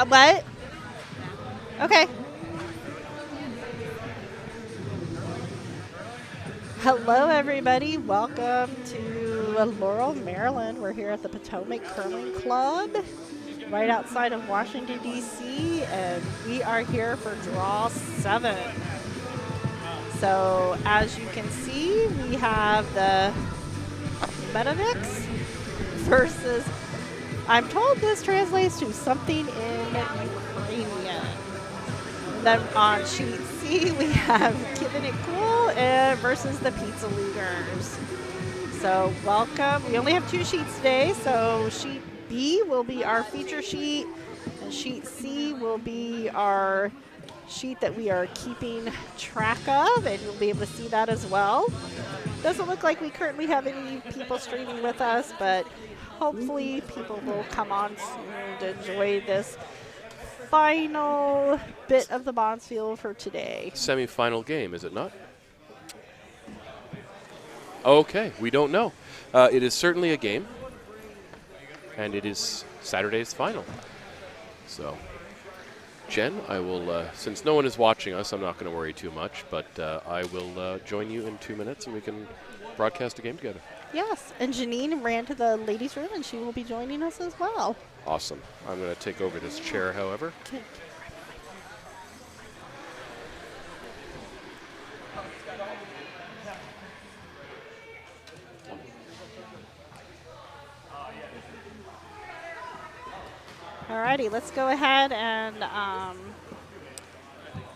What? Okay. Hello, everybody. Welcome to Laurel, Maryland. We're here at the Potomac Curling Club, right outside of Washington, D.C., and we are here for Draw 7. So, as you can see, we have the Medoviks versus, I'm told this translates to something in Ukrainian. Then on sheet C, we have Kyiv'n versus the Pizza Leaguers. So welcome. We only have 2 sheets today, so sheet B will be our feature sheet, and sheet C will be our sheet that we are keeping track of, and you'll be able to see that as well. Doesn't look like we currently have any people streaming with us, but hopefully people will come on soon to enjoy this final bit of the Bondsfield for today. Semi-final game, is it not? Okay, we don't know. It is certainly a game, and it is Saturday's final. So, Jen, I will, since no one is watching us, I'm not going to worry too much, but I will join you in 2 minutes, and we can broadcast a game together. Yes, and Janine ran to the ladies' room, and she will be joining us as well. Awesome. I'm going to take over this chair, however. Okay. Alrighty, let's go ahead and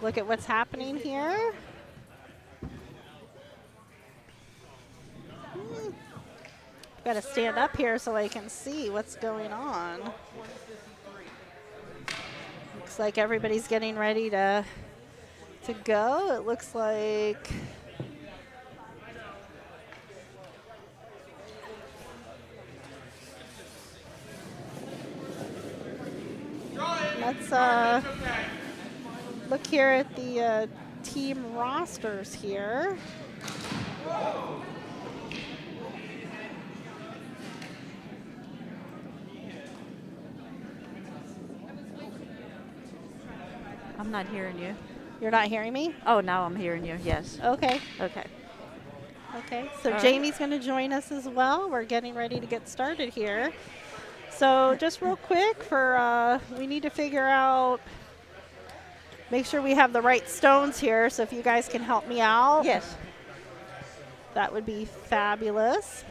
look at what's happening here. Got to stand up here so I can see what's going on. Looks like everybody's getting ready to go. It looks like let's look here at the team rosters here. I'm not hearing you. You're not hearing me? Oh, now I'm hearing you, yes. Okay. Okay. Okay, so Jamie's going to join us as well. We're getting ready to get started here. So just real quick, we need to figure out, make sure we have the right stones here. So if you guys can help me out. Yes. That would be fabulous.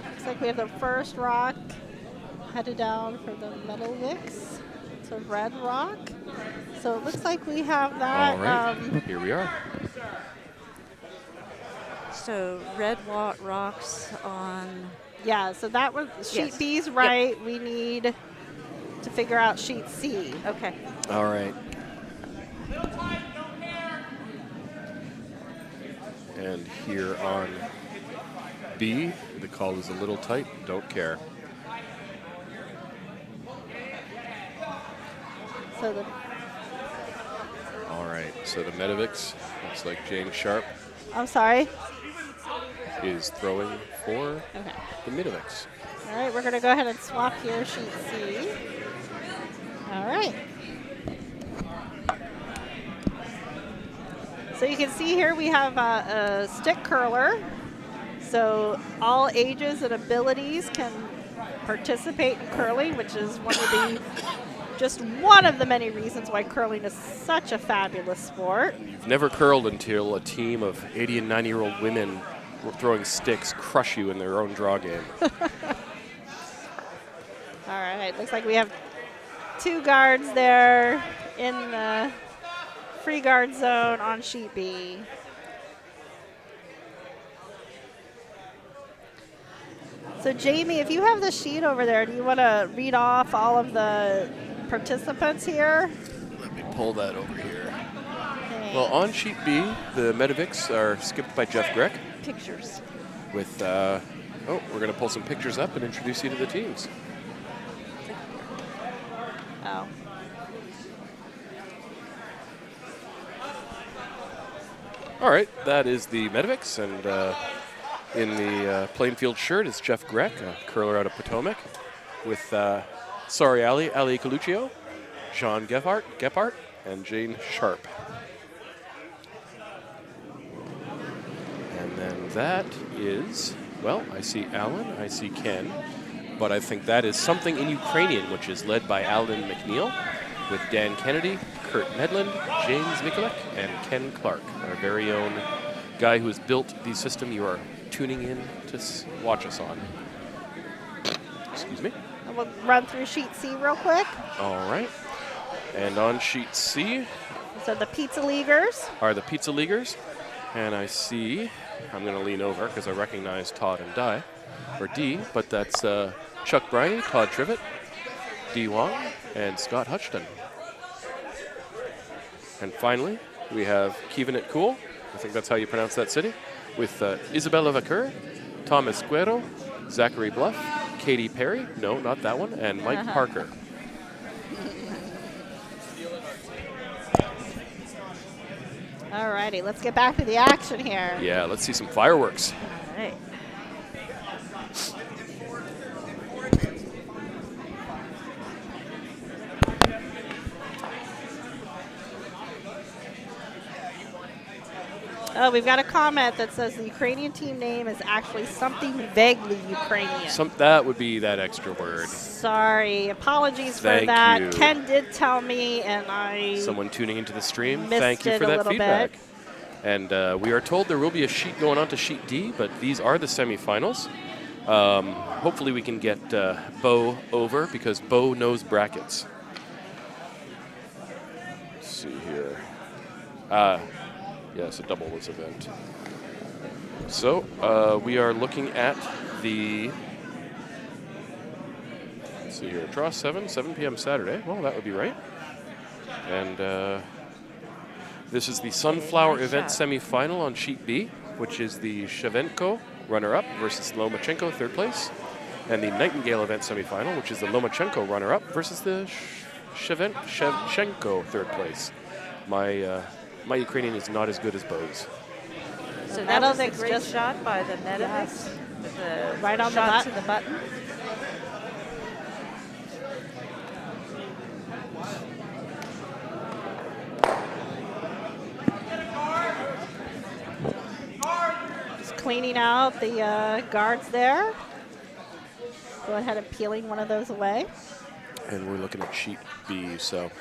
Looks like we have the first rock headed down for the Medoviks. It's a red rock. So it looks like we have that. All right, here we are. So red rocks on. Yeah, so that was sheet B's right. Yep. We need to figure out sheet C. Okay. All right. And here on B, the call is a little tight. Don't care. So all right. So the Medoviks, looks like Jane Sharp. I'm sorry. Is throwing for the Medoviks. All right, we're going to go ahead and swap here, sheet C. All right. So you can see here we have a stick curler. So all ages and abilities can participate in curling, which is just one of the many reasons why curling is such a fabulous sport. You've never curled until a team of 80 and 90-year-old women throwing sticks crush you in their own draw game. All right, looks like we have 2 guards there in the free guard zone on sheet B. So Jamie, if you have the sheet over there, do you want to read off all of the participants here? Let me pull that over here. Well, on sheet B, the Medoviks are skipped by Grek. Pictures. With, oh, we're going to pull some pictures up and introduce you to the teams. Oh. All right, that is the Medoviks, and in the plain field shirt is Grek, a curler out of Potomac, with Ali Colluccio, Jean Gephart, and Jane Sharp. And then that is, well, I see Alan, I see Ken, but I think that is something in Ukrainian, which is led by Alan MacNeill, with Dan Kennedy, Kurt Medland, James Mikulec, and Ken Clark, our very own guy who has built the system you are tuning in to watch us on. Excuse me. And we'll run through sheet C real quick. All right. And on sheet C So the Pizza Leaguers. are the Pizza Leaguers. And I see, I'm going to lean over because I recognize Todd and D, but that's Chuck Briney, Todd Trivett, D. Huang, and Scott Huchton. And finally, we have Kyiv'n at Cool, I think that's how you pronounce that city, with Isabella Vakkur, Tom Ezquerro, Zachary Blough, Katy Perry, no, not that one, and Mike Parker. Alrighty, let's get back to the action here. Yeah, let's see some fireworks. All right. Oh, we've got a comment that says the Ukrainian team name is actually something vaguely Ukrainian. That would be that extra word. Sorry, apologies for Thank that. you. Ken did tell me, and I Someone tuning into the stream, missed thank you it for a that little feedback. bit. And we are told there will be a sheet going on to sheet D, but these are the semifinals. Hopefully we can get Bo over because Bo knows brackets. Let's see here. Yes, a doubles event. So we are looking at the, let's see here, draw 7 p.m. Saturday. Well, that would be right. And this is the Sunflower event semifinal on sheet B, which is the Shevchenko runner-up versus Lomachenko third place, and the Nightingale event semifinal, which is the Lomachenko runner-up versus the Shevchenko third place. My Ukrainian is not as good as Bo's. So that was a Medoviks great just- shot by the Medoviks. With the Right on the shot button. to the button. Just cleaning out the guards there. Go ahead and peeling one of those away. And we're looking at sheet B, so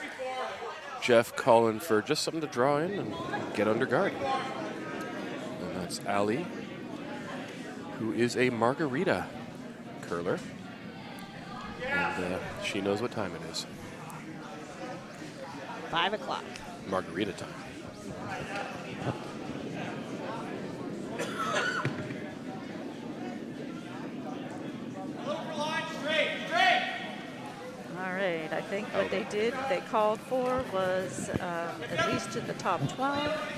Jeff calling for just something to draw in and get under guard. And that's Ali, who is a margarita curler. And she knows what time it is. 5 o'clock. Margarita time. All right. I think what they called for was at least to the top 12.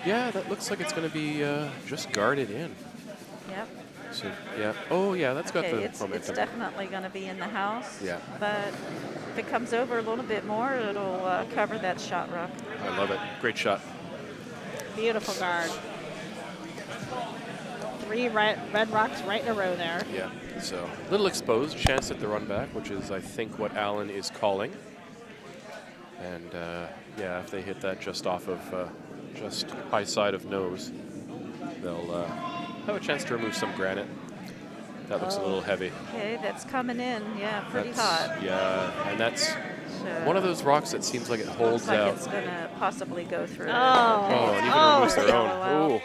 Yeah, that looks like it's going to be just guarded in. Yep. So, yeah. Oh, yeah, that's got the It's momentum. definitely going to be in the house. Yeah. But if it comes over a little bit more, it'll cover that shot rock. I love it. Great shot. Beautiful guard. 3 red rocks right in a row there. Yeah, so little exposed, chance at the run back, which is, I think, what Alan is calling. And, yeah, if they hit that just off of, just high side of nose, they'll have a chance to remove some granite. That looks a little heavy. Okay, that's coming in. Yeah, pretty hot. Yeah, and that's So one of those rocks that seems like it holds looks like out. it's going to possibly go through. Oh. Oh, and even Oh, removes their own. wow. Ooh,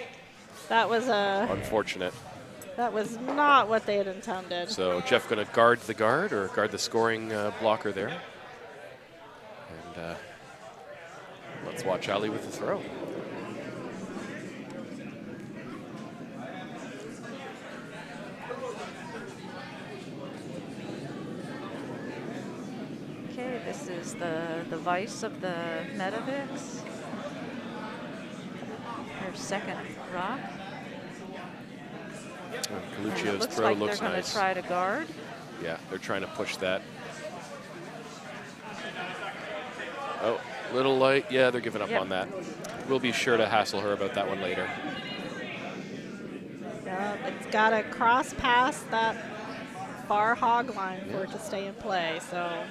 That was unfortunate. that was not what they had intended. So Jeff going to guard the guard or guard the scoring blocker there. And let's watch Ali with the throw. Okay, this is the vice of the Medoviks. second rock. Colluccio's Looks throw like looks they're going nice. to try to guard. Yeah, they're trying to push that. Oh, little light. Yeah, they're giving up Yep. on that. We'll be sure to hassle her about that one later. It's got to cross past that far hog line for it to stay in play. So.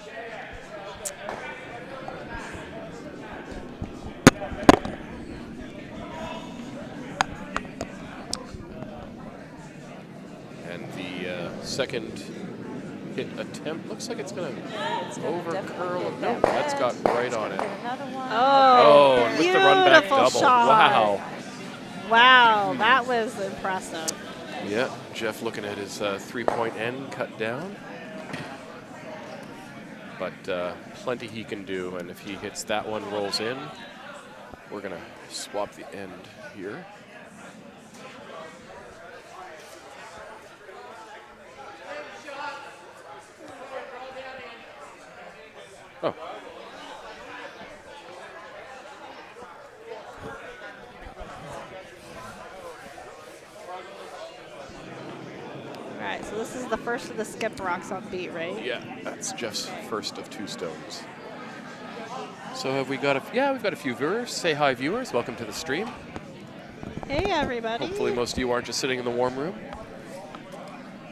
And the second hit attempt looks like it's going to over curl. No, that's got right on it. Another one. Oh, and with the run back beautiful double. shot. Wow. Wow, that was impressive. Yeah, Geof looking at his 3-point end cut down. But plenty he can do, and if he hits that one, rolls in, we're going to swap the end here. Oh. All right, so this is the first of the skip rocks on beat, right? Yeah, that's Geoff's first of 2 stones. So have we got we've got a few viewers. Say hi, viewers. Welcome to the stream. Hey, everybody. Hopefully most of you aren't just sitting in the warm room.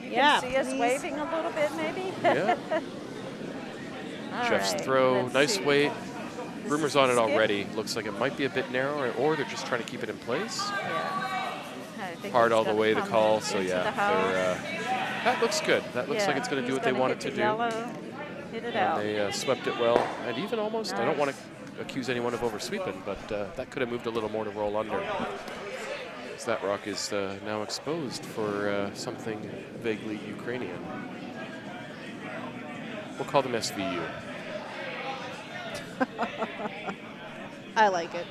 Yeah, See us please. waving a little bit, maybe? Yeah. All Geoff's right, throw, let's nice see. weight. This Rumors is on the it skip. already. Looks like it might be a bit narrow, or they're just trying to keep it in place. Yeah. I think Hard it's all the gonna way to come call, so into yeah. the house. That looks good. That looks like it's going to do what they want it to do. Yellow, hit it And out. they swept it well, and even almost, I don't want Nice. to accuse anyone of oversweeping, but that could have moved a little more to roll under. So that rock is now exposed for something vaguely Ukrainian. We'll call them SVU. I like it.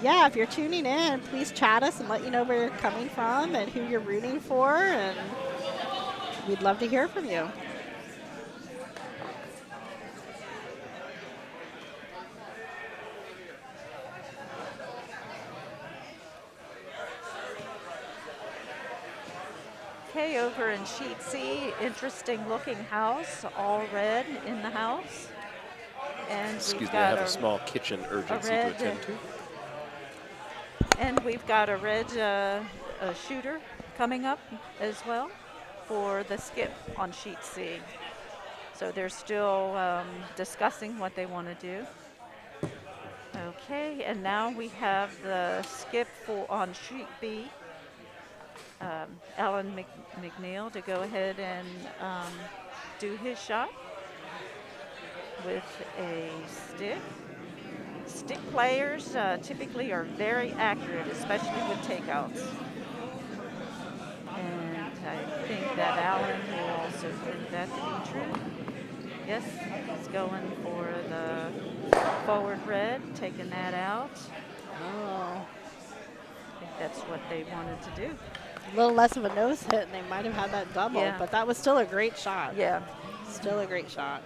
Yeah, if you're tuning in, please chat us and let you know where you're coming from and who you're rooting for, and we'd love to hear from you. Okay, over in sheet C, interesting looking house, all red in the house. And Excuse we've me, I got have a small kitchen urgency to red, attend to. And we've got a red a shooter coming up as well for the skip on sheet C. So they're still discussing what they want to do. Okay, and now we have the skip on sheet B. Alan MacNeill to go ahead and do his shot with a stick. Stick players typically are very accurate, especially with takeouts. And I think that Alan will also prove that to be true. Yes, he's going for the forward red, taking that out. Oh. I think that's what they wanted to do. A little less of a nose hit, and they might have had that double, Yeah. but that was still a great shot. Yeah. Still a great shot.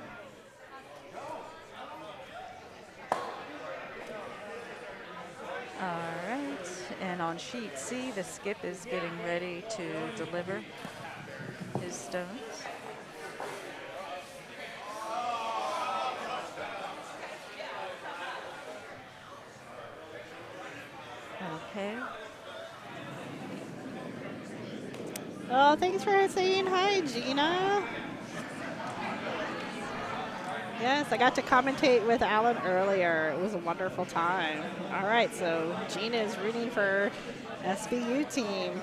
All right, and on sheet C, the skip is getting ready to deliver his stones. Okay. Oh, thanks for saying hi, Gina. Yes, I got to commentate with Alan earlier. It was a wonderful time. All right, so Gina is rooting for SVU team.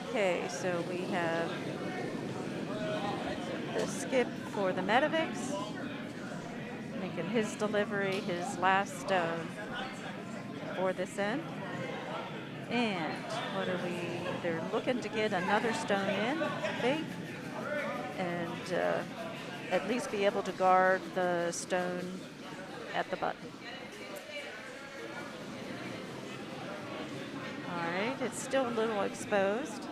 Okay, so we have the skip for the Medoviks, making his delivery, his last stone for this end. And what are we, they're looking to get another stone in, I think, and at least be able to guard the stone at the button. right, it's still a little exposed,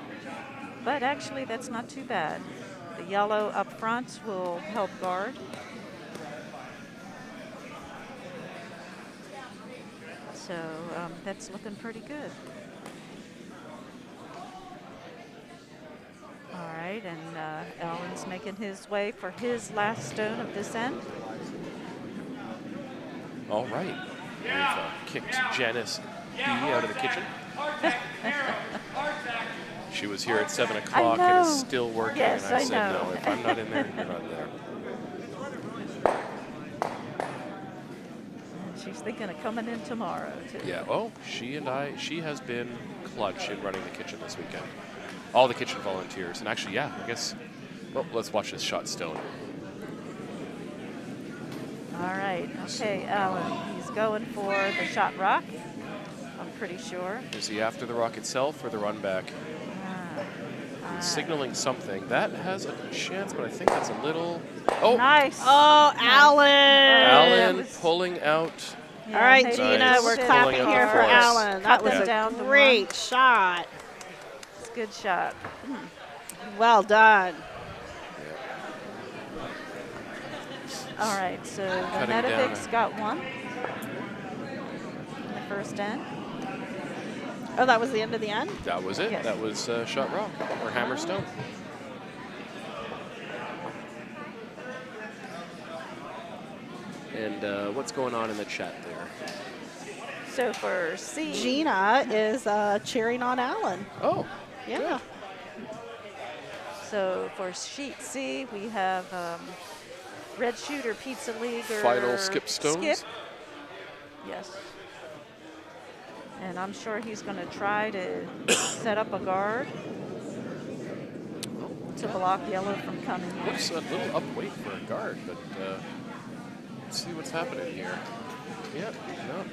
but actually that's not too bad. The yellow up front will help guard. So that's looking pretty good. All right, and Alan's making his way for his last stone of this end. All right. We've kicked Janice B out of the kitchen. She was here at 7 o'clock and is still working. Yes, and I said, know. no, if I'm not in there, you're not there. And she's thinking of coming in tomorrow, too. Yeah, oh, she has been clutch in running the kitchen this weekend. All the kitchen volunteers. And actually, yeah, I guess, well, let's watch this shot stone. All right, okay, Alan, he's going for the shot rock, I'm pretty sure. Is he after the rock itself or the run back? Signaling something. That has a chance, but I think that's a little... Oh! Nice. Oh, Alan! Alan pulling out... All right, Nice. Gina, we're clapping Pulling out here the for force. Alan. That Cut was them a down to great one. shot. It's a good shot. Well done. All right, so the Cutting down Medoviks got one in the first end. Oh, that was the end of the end? That was it. Yes. That was shot rock or hammer stone. And what's going on in the chat there? So for C, Gina is cheering on Alan. Oh, Yeah. so for sheet C, we have Red Shooter Pizza League or Final skip stones? Skip. Yes. And I'm sure he's going to try to set up a guard to block yellow from coming in. looks a little up weight for a guard, but let's see what's happening here. Yeah, no.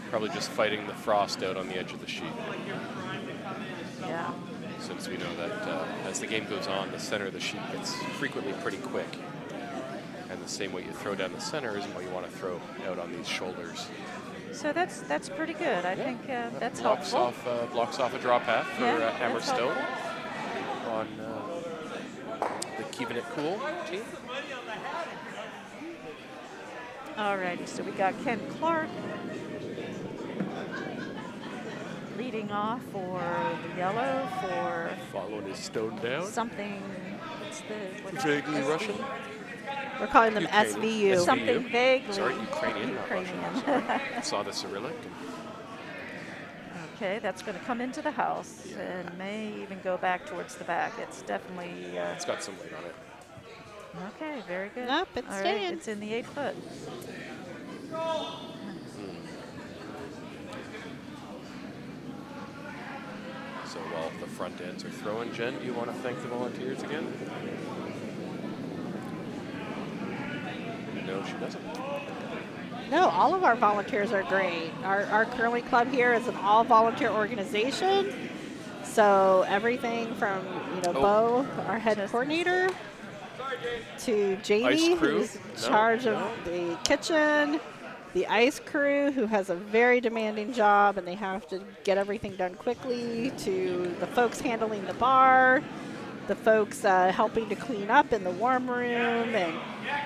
Probably just fighting the frost out on the edge of the sheet. Yeah. Since we know that as the game goes on, the center of the sheet gets frequently pretty quick. And the same way you throw down the center isn't what you want to throw out on these shoulders. So that's pretty good. I think that's blocks helpful. blocks off a draw path for Yeah, Hammer that's Stone helpful. on the Keeping It Cool team. Alrighty, so we got Ken Clark leading off for the yellow for Following his stone down. something. What's Vaguely SV? Russian. We're calling them Ukrainian. SVU. SVU. Something vaguely Sorry, Ukrainian, not Russian. Ukrainian. Sorry. Saw the Cyrillic. Okay, that's going to come into the house Yeah. and may even go back towards the back. It's definitely It's got some weight on it. okay. Very good. Nope, it's All right, staying. it's in the 8 foot. So while the front ends are throwing, Jen, do you want to thank the volunteers again? No, she doesn't. No, all of our volunteers are great. Our curling club here is an all-volunteer organization. So everything from, Bo, our head coordinator, to Jamie, Ice crew? who's in charge of the kitchen, the ice crew, who has a very demanding job and they have to get everything done quickly, to the folks handling the bar, the folks helping to clean up in the warm room and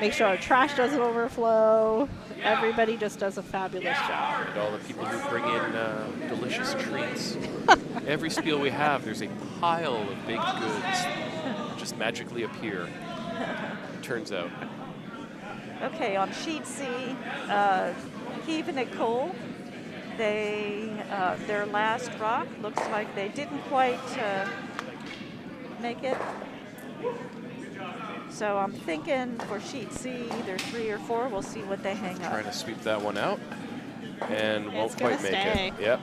make sure our trash doesn't overflow. Everybody just does a fabulous job. And all the people who bring in delicious treats. Every spiel we have, there's a pile of baked goods that just magically appear. Turns out. Okay, on sheet C, Kyiv'n and Cole, their last rock looks like they didn't quite make it. So I'm thinking for sheet C, either 3 or 4. We'll see what they hang up. Trying to sweep that one out. And won't It's gonna quite make stay. it. Yep.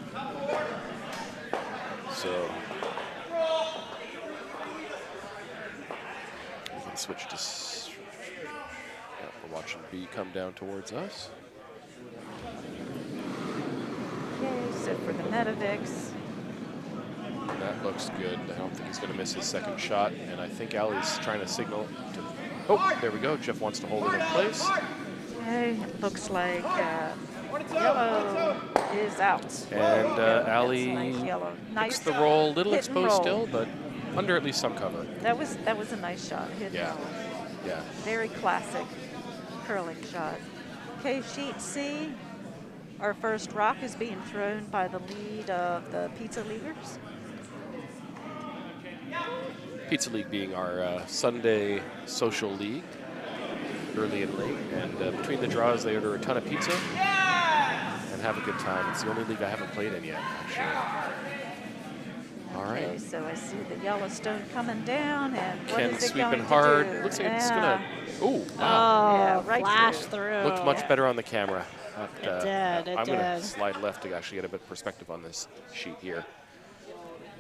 So we can switch to we're watching B come down towards us. Okay, so for the Medoviks, That looks good. I don't think he's going to miss his second shot. And I think Ali's trying to signal to... Oh, there we go. Jeff wants to hold it in place. okay, it looks like yellow is out. And That's Allie nice yellow. takes Nice the roll, a little hit and exposed roll. still, but under at least some cover. That was a nice shot. Hit and Yeah. roll. Yeah. Very classic curling shot. Okay, sheet C. Our first rock is being thrown by the lead of the Pizza Leaguers. Pizza League being our Sunday social league, early and late. And between the draws, they order a ton of pizza and have a good time. It's the only league I haven't played in yet, actually. All right. Okay, so I see the Yellowstone coming down, and what Ken is it sweeping going hard. to do? Looks like it's gonna. Oh, wow. Oh, Yeah, right flash through. through. Looked much better on the camera. It did, it I'm going to did. slide left to actually get a bit of perspective on this sheet here.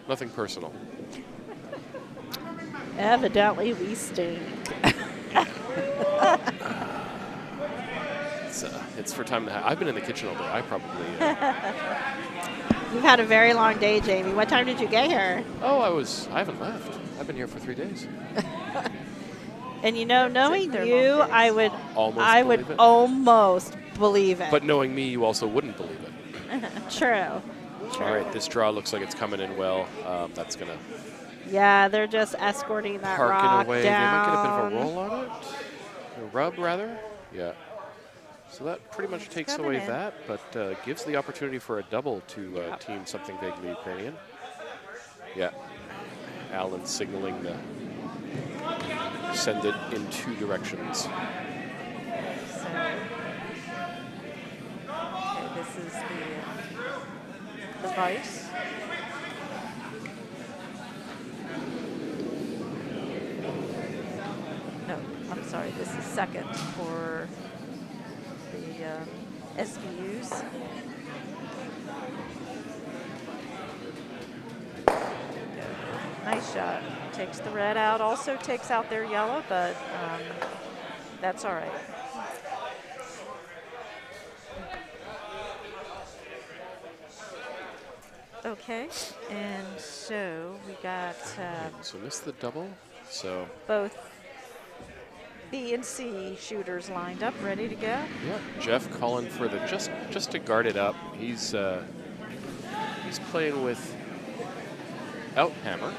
Nothing personal. Evidently, we stink. It's for time to I've been in the kitchen all day. I probably. You've had a very long day, Jamie. What time did you get here? Oh, I haven't left. I've been here for 3 days. And you know, knowing They're you, long days. I would Believe it. almost believe it. But knowing me, you also wouldn't believe it. True. All right, this draw looks like it's coming in well. That's going to Yeah, they're just escorting that park rock in a way. down. They might get a bit of a roll on it. A rub, rather. Yeah. So that pretty much takes coming away in. that, but gives the opportunity for a double to team something vaguely Ukrainian. Yeah. Alan signaling the send it in 2 directions. So, okay, this is the vice. No, I'm sorry. This is second for the SVUs. Nice shot. Takes the red out. Also takes out their yellow, but that's all right. Okay, and so we got So missed the double. So both B and C shooters lined up, ready to go. yeah, Geof calling for the just to guard it up. He's playing with out hammer,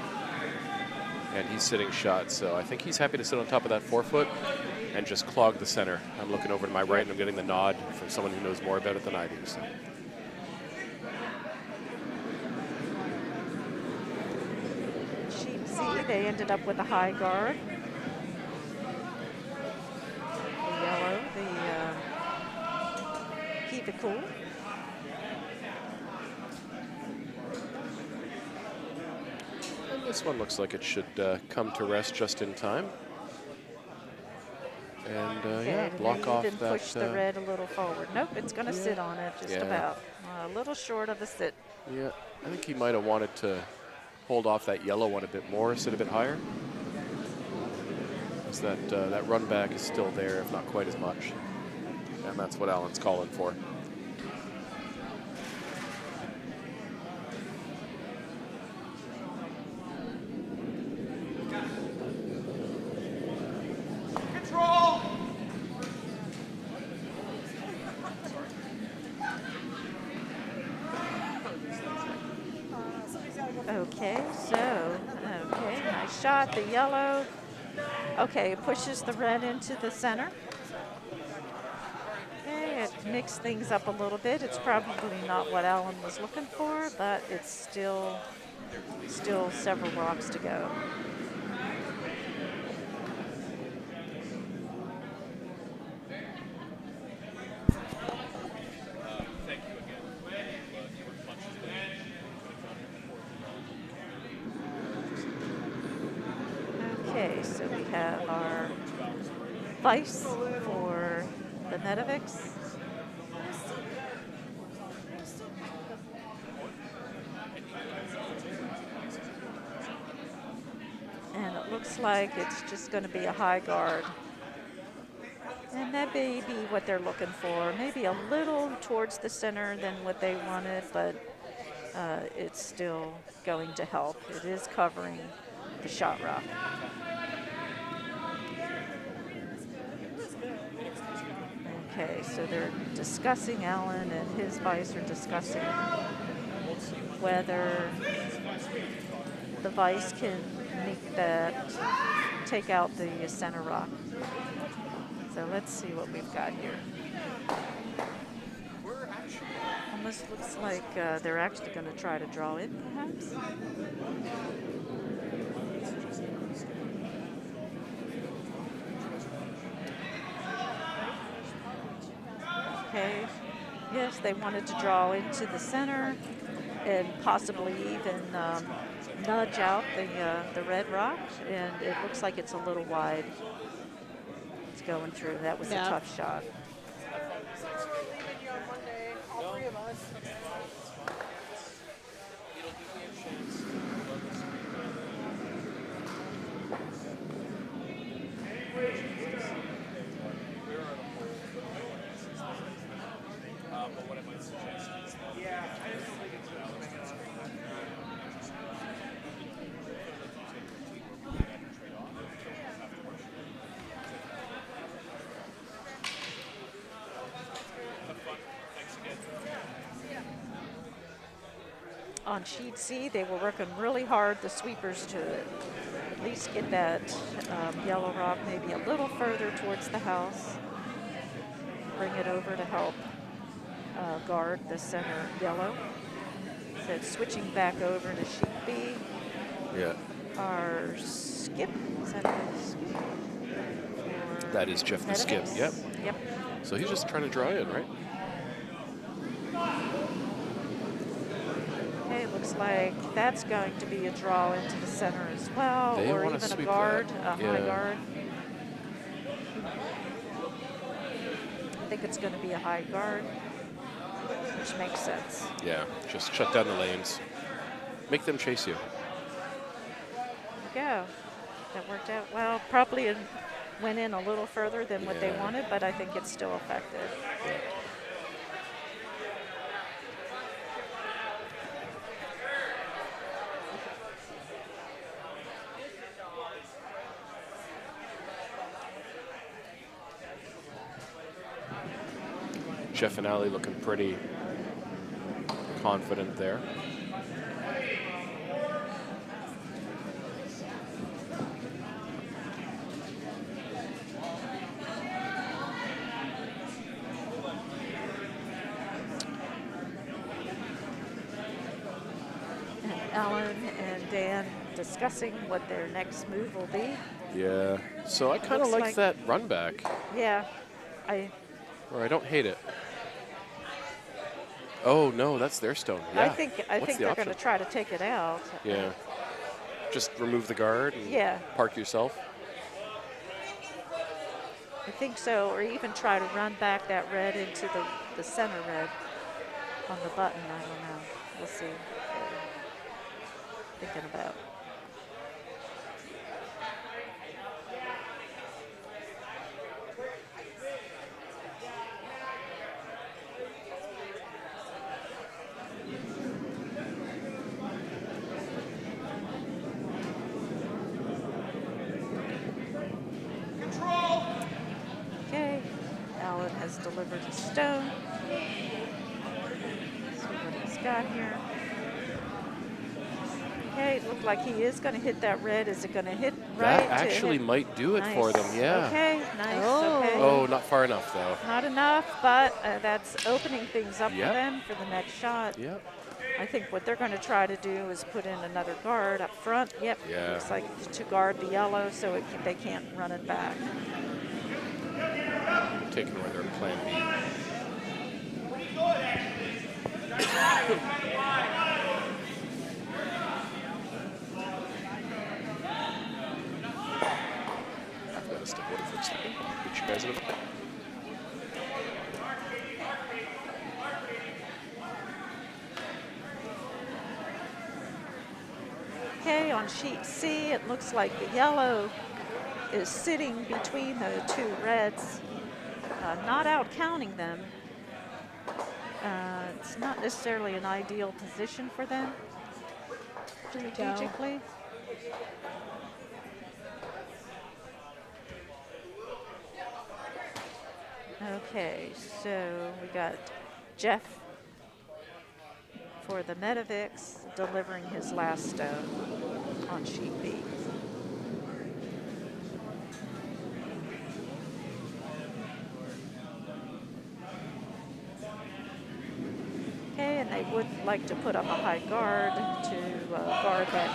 and he's sitting shot. So I think he's happy to sit on top of that 4-foot and just clog the center. I'm looking over to my right, and I'm getting the nod from someone who knows more about it than I do. So. Sheet C, they ended up with a high guard. The yellow, the keep it cool. And this one looks like it should come to rest just in time. And yeah, And block then off even that. push the red a little forward. Nope, it's going to sit on it just Yeah. about. A little short of a sit. Yeah, I think he might have wanted to hold off that yellow one a bit more, sit a bit higher. Because that run back is still there, if not quite as much. And that's what Alan's calling for. Okay, so, okay, nice shot, the yellow. Okay, it pushes the red into the center. Okay, it mixed things up a little bit. It's probably not what Alan was looking for, but it's still several rocks to go. Okay, so we have our vice for the Medoviks. And it looks like it's just going to be a high guard. And that may be what they're looking for. Maybe a little towards the center than what they wanted, but it's still going to help. It is covering the shot rock. Okay, so they're discussing, Alan and his vice are discussing whether the vice can make that, take out the center rock. So let's see what we've got here. Almost looks like they're actually going to try to draw in, perhaps. Okay, yes, they wanted to draw into the center and possibly even nudge out the red rock, and it looks like it's a little wide. It's going through. That was a tough shot. On sheet C, they were working really hard, the sweepers, to at least get that yellow rock maybe a little further towards the house. Bring it over to help guard the center yellow. So it's switching back over to sheet B. Yeah. Our skip, is that a skip? That is Geof the skip, yep. Yep. So he's just trying to draw in, right? Okay, looks like that's going to be a draw into the center as well, They or wanna even a sweep guard, that. a high guard. I think it's going to be a high guard, which makes sense. Yeah, just shut down the lanes. Make them chase you. There you go. That worked out well. Probably went in a little further than what they wanted, but I think it's still effective. Yeah. Geof and Ali looking pretty confident there. And Alan and Dan discussing what their next move will be. Yeah, so I kind of Looks like that run back, Yeah, or I don't hate it. Oh no, that's their stone. Yeah. I think they're going to try to take it out. Yeah. Just remove the guard and park yourself. I think so, or even try to run back that red into the center red on the button. I don't know. We'll see. Thinking about. Okay, Alan has delivered his stone. See what he's got here. Okay, it looked like he is going to hit that red. Is it going to hit right? That actually might do it for them, yeah. Okay, nice. Oh. Okay. Oh, not far enough though. Not enough, but that's opening things up Yep. for them for the next shot. Yep. I think what they're going to try to do is put in another guard up front. Yep. Yeah. Looks like to guard the yellow so they can't run it back. Taking away their plan B. I've got to step away for a second. I'll put you guys in a minute. Okay, on sheet C, it looks like the yellow is sitting between the two reds, not out counting them. It's not necessarily an ideal position for them strategically. Okay, so we got Geof for the Medoviks delivering his last stone on sheet B. Okay, and they would like to put up a high guard to guard that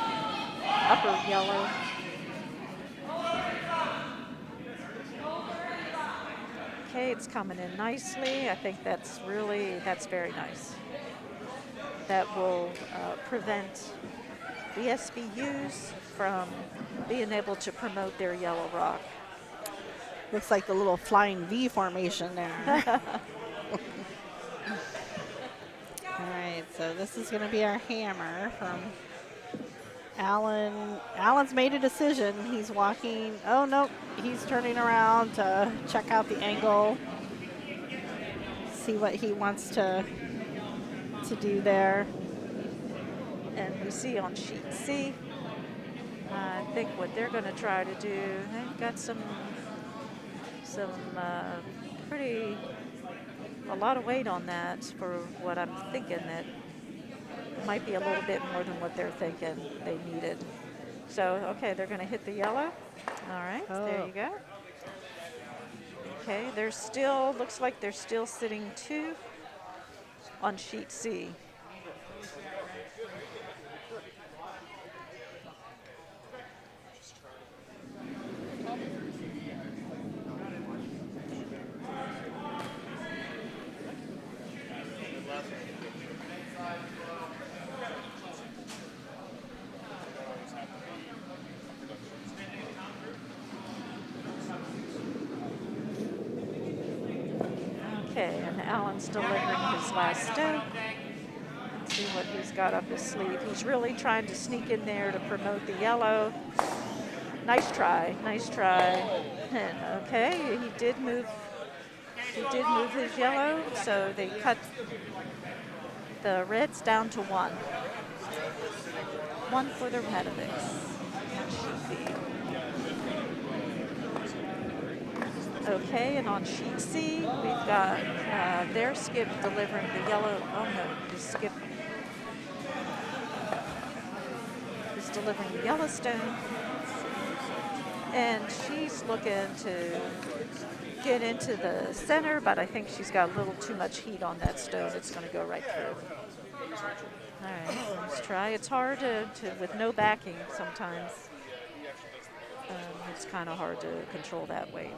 upper yellow. Okay, it's coming in nicely. I think that's very nice. That will prevent the SBUs from being able to promote their yellow rock. Looks like the little flying V formation there. All right, so this is going to be our hammer from Alan. Alan's made a decision. He's walking. Oh, no, he's turning around to check out the angle, see what he wants to do there. And we see on sheet C, I think what they're going to try to do, they've got a lot of weight on that for what I'm thinking that might be a little bit more than what they're thinking they needed. So, okay, they're going to hit the yellow. All right, there you go. Okay, looks like they're still sitting 2 on sheet C. Okay, and Alan's delivering his last stone. Let's see what he's got up his sleeve. He's really trying to sneak in there to promote the yellow. Nice try, nice try. And okay, he did move his yellow, so they cut the reds down to 1. 1 for the Medoviks. That should be. Okay, and on sheet C, we've got their skip delivering the yellow. Oh no, the skip is delivering the yellow stone. And she's looking to get into the center, but I think she's got a little too much heat on that stone. It's going to go right through. All right, let's try. It's hard to with no backing sometimes. It's kind of hard to control that weight.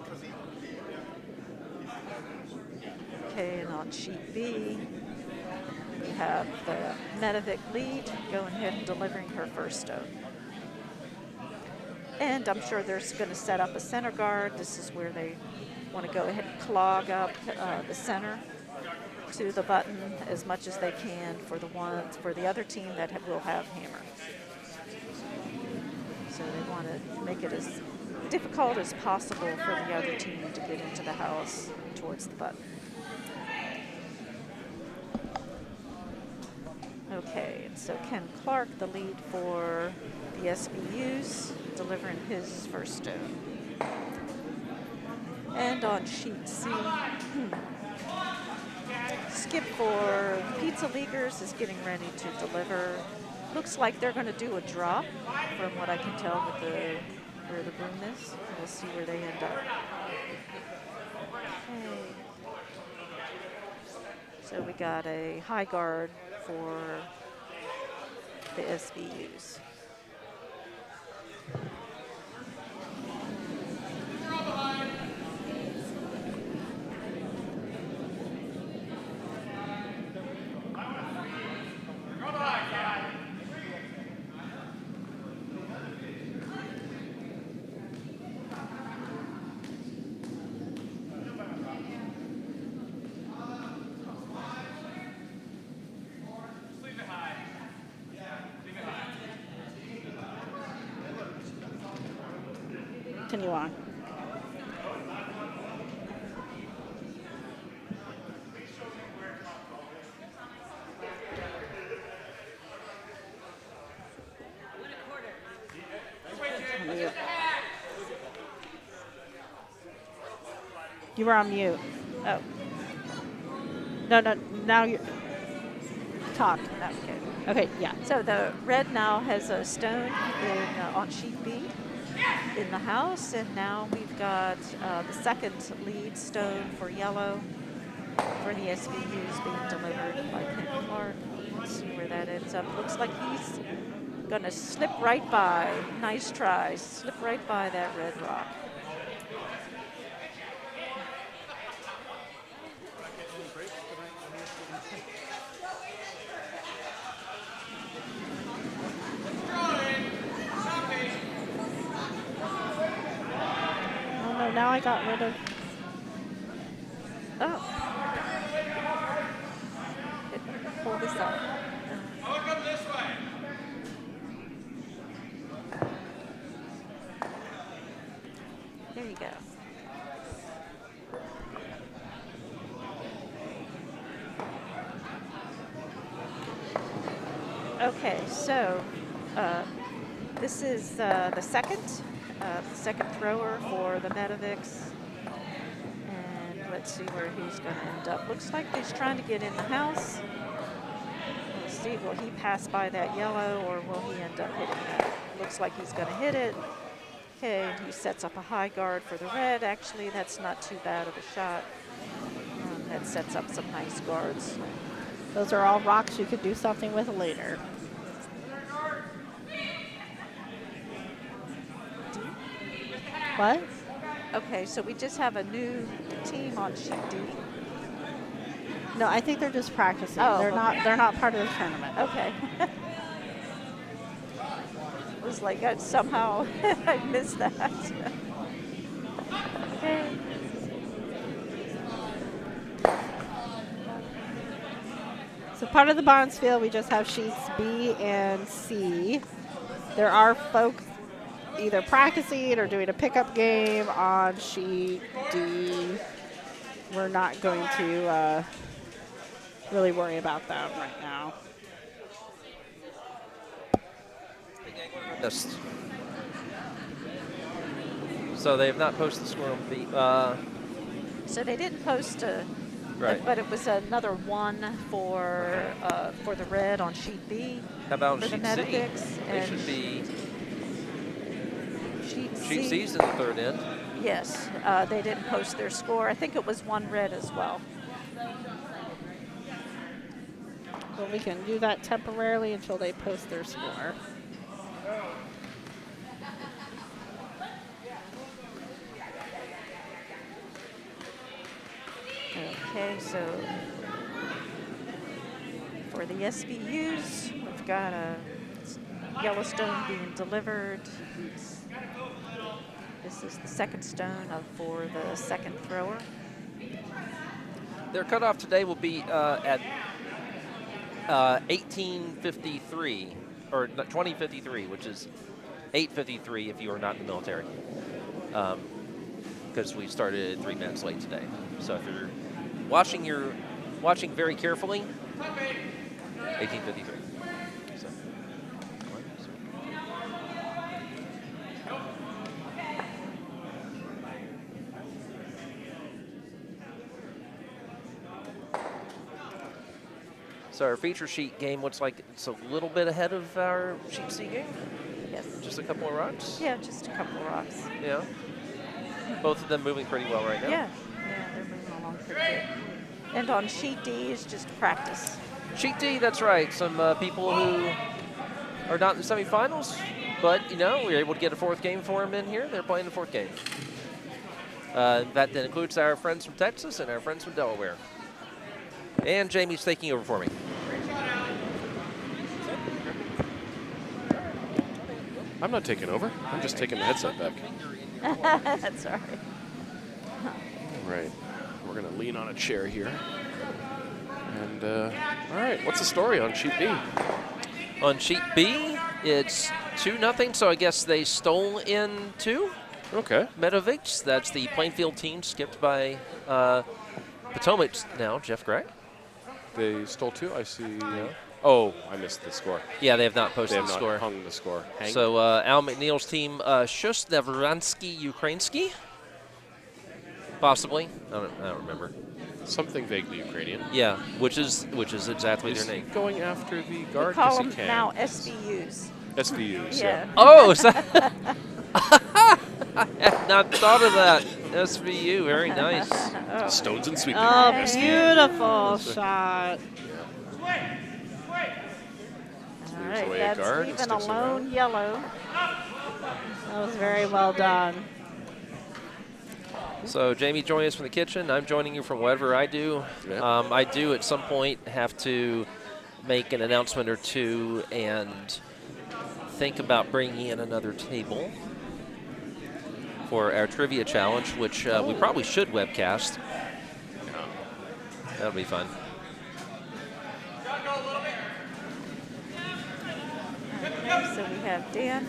Okay, and on sheet B, we have the Medovic lead going ahead and delivering her first stone. And I'm sure they're going to set up a center guard. This is where they want to go ahead and clog up the center to the button as much as they can for the other team that will have hammer. So they want to make it as difficult as possible for the other team to get into the house towards the button. Okay, and so Ken Clark, the lead for the SBUs, delivering his first stone. And on sheet C, Skip for Pizza Leaguers is getting ready to deliver. Looks like they're going to do a drop from what I can tell with where the broom is. We'll see where they end up. Okay. So we got a high guard for the SBUs. Continue on. You were on mute. Oh, No, no, now you're... Talk. okay. Okay, yeah. So the red now has a stone on sheet B in the house, and now we've got the second lead stone for yellow for the SVUs being delivered by Gephart. Let's see where that ends up. Looks like he's going to slip right by. Nice try. Slip right by that red rock. Oh no, now I got rid of... Oh. Pull this up. There you go. Okay, so this is the second thrower for the Medoviks. And let's see where he's going to end up. Looks like he's trying to get in the house. Let's see, will he pass by that yellow or will he end up hitting that? Looks like he's going to hit it. Okay, he sets up a high guard for the red. Actually, that's not too bad of a shot. That sets up some nice guards. Those are all rocks you could do something with later. What? Okay, so we just have a new team on sheet D. No, I think they're just practicing. Oh, They're okay. they're not part of the tournament. Okay. It was like somehow I missed that. Okay. So part of the bonds field, we just have sheets B and C. There are folks either practicing or doing a pickup game on sheet D. We're not going to really worry about them right now. Just. So they have not posted the score on B. So they didn't post a, Right. but it was another one for the red on sheet B. How about for sheet the C? Medoviks, They and should be sheet sheet C. C's in the third end. Yes, they didn't post their score. I think it was one red as well. Well, we can do that temporarily until they post their score. Okay, so for the SVUs, we've got a Yellowstone being delivered. This is the second stone for the second thrower. Their cutoff today will be at 18:53 or 20:53, which is 8:53 if you are not in the military, because we started 3 minutes late today. So if you're watching very carefully, 18:53. So. So our feature sheet game looks like it's a little bit ahead of our sheet C game. Yes. Just a couple of rocks. Yeah, just a couple of rocks. Yeah. Both of them moving pretty well right now. Yeah, they're moving along pretty good. And on sheet D is just practice. Sheet D, that's right. Some people who are not in the semifinals, but we were able to get a fourth game for them in here. They're playing the fourth game. That includes our friends from Texas and our friends from Delaware. And Jamie's taking over for me. I'm not taking over. I'm just taking the headset back. That's all right. All right. We're going to lean on a chair here. And, all right. What's the story on sheet B? On sheet B, it's 2-0, so I guess they stole in 2. Okay. Medoviks, that's the Plainfield team skipped by Potomac now, Jeff Grek. They stole 2. I see. Oh, I missed the score. Yeah, they have not They posted have the not score. hung the score. Hang. So Al MacNeill's team, Щось, невиразно, ukrainski, possibly. I don't remember. something vaguely Ukrainian. Yeah, which is exactly Is their he name. going after the We guard? call Yes, he them can. now SVUs. SVUs. Yeah. Oh, is that? I had not thought of that. SVU, very nice. Oh, Stones and sweeping. Oh, SVU. beautiful shot. all Clears right, away a that's guard and even sticks a lone around. yellow. That was very well done. So Jamie joining us from the kitchen. I'm joining you from whatever I do. Yeah. I do at some point have to make an announcement or two and think about bringing in another table for our trivia challenge, which we probably should webcast. Yeah. That'll be fun. Okay, so we have Dan,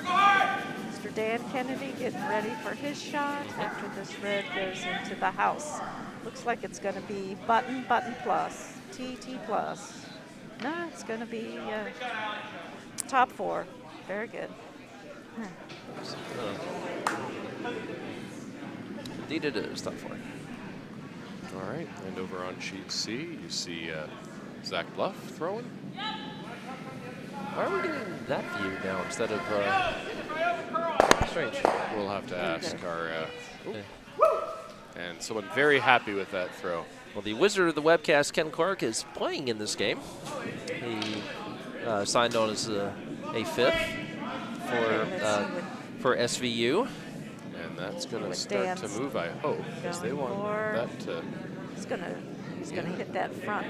Mr. Dan Kennedy getting ready for his shot after this red goes into the house. Looks like it's going to be button, button plus, TT plus. No, it's going to be top 4. Very good. Indeed it is, top 4. All right. And over on sheet C, you see Zach Blough throwing. Why are we getting that view now instead of strange? We'll have to ask Okay. our. Okay. And someone very happy with that throw. Well, the wizard of the webcast, Ken Clark, is playing in this game. He signed on as a fifth for SVU. And that's going to With start to Dan's move, I hope, because they want for- that to. He's gonna hit that front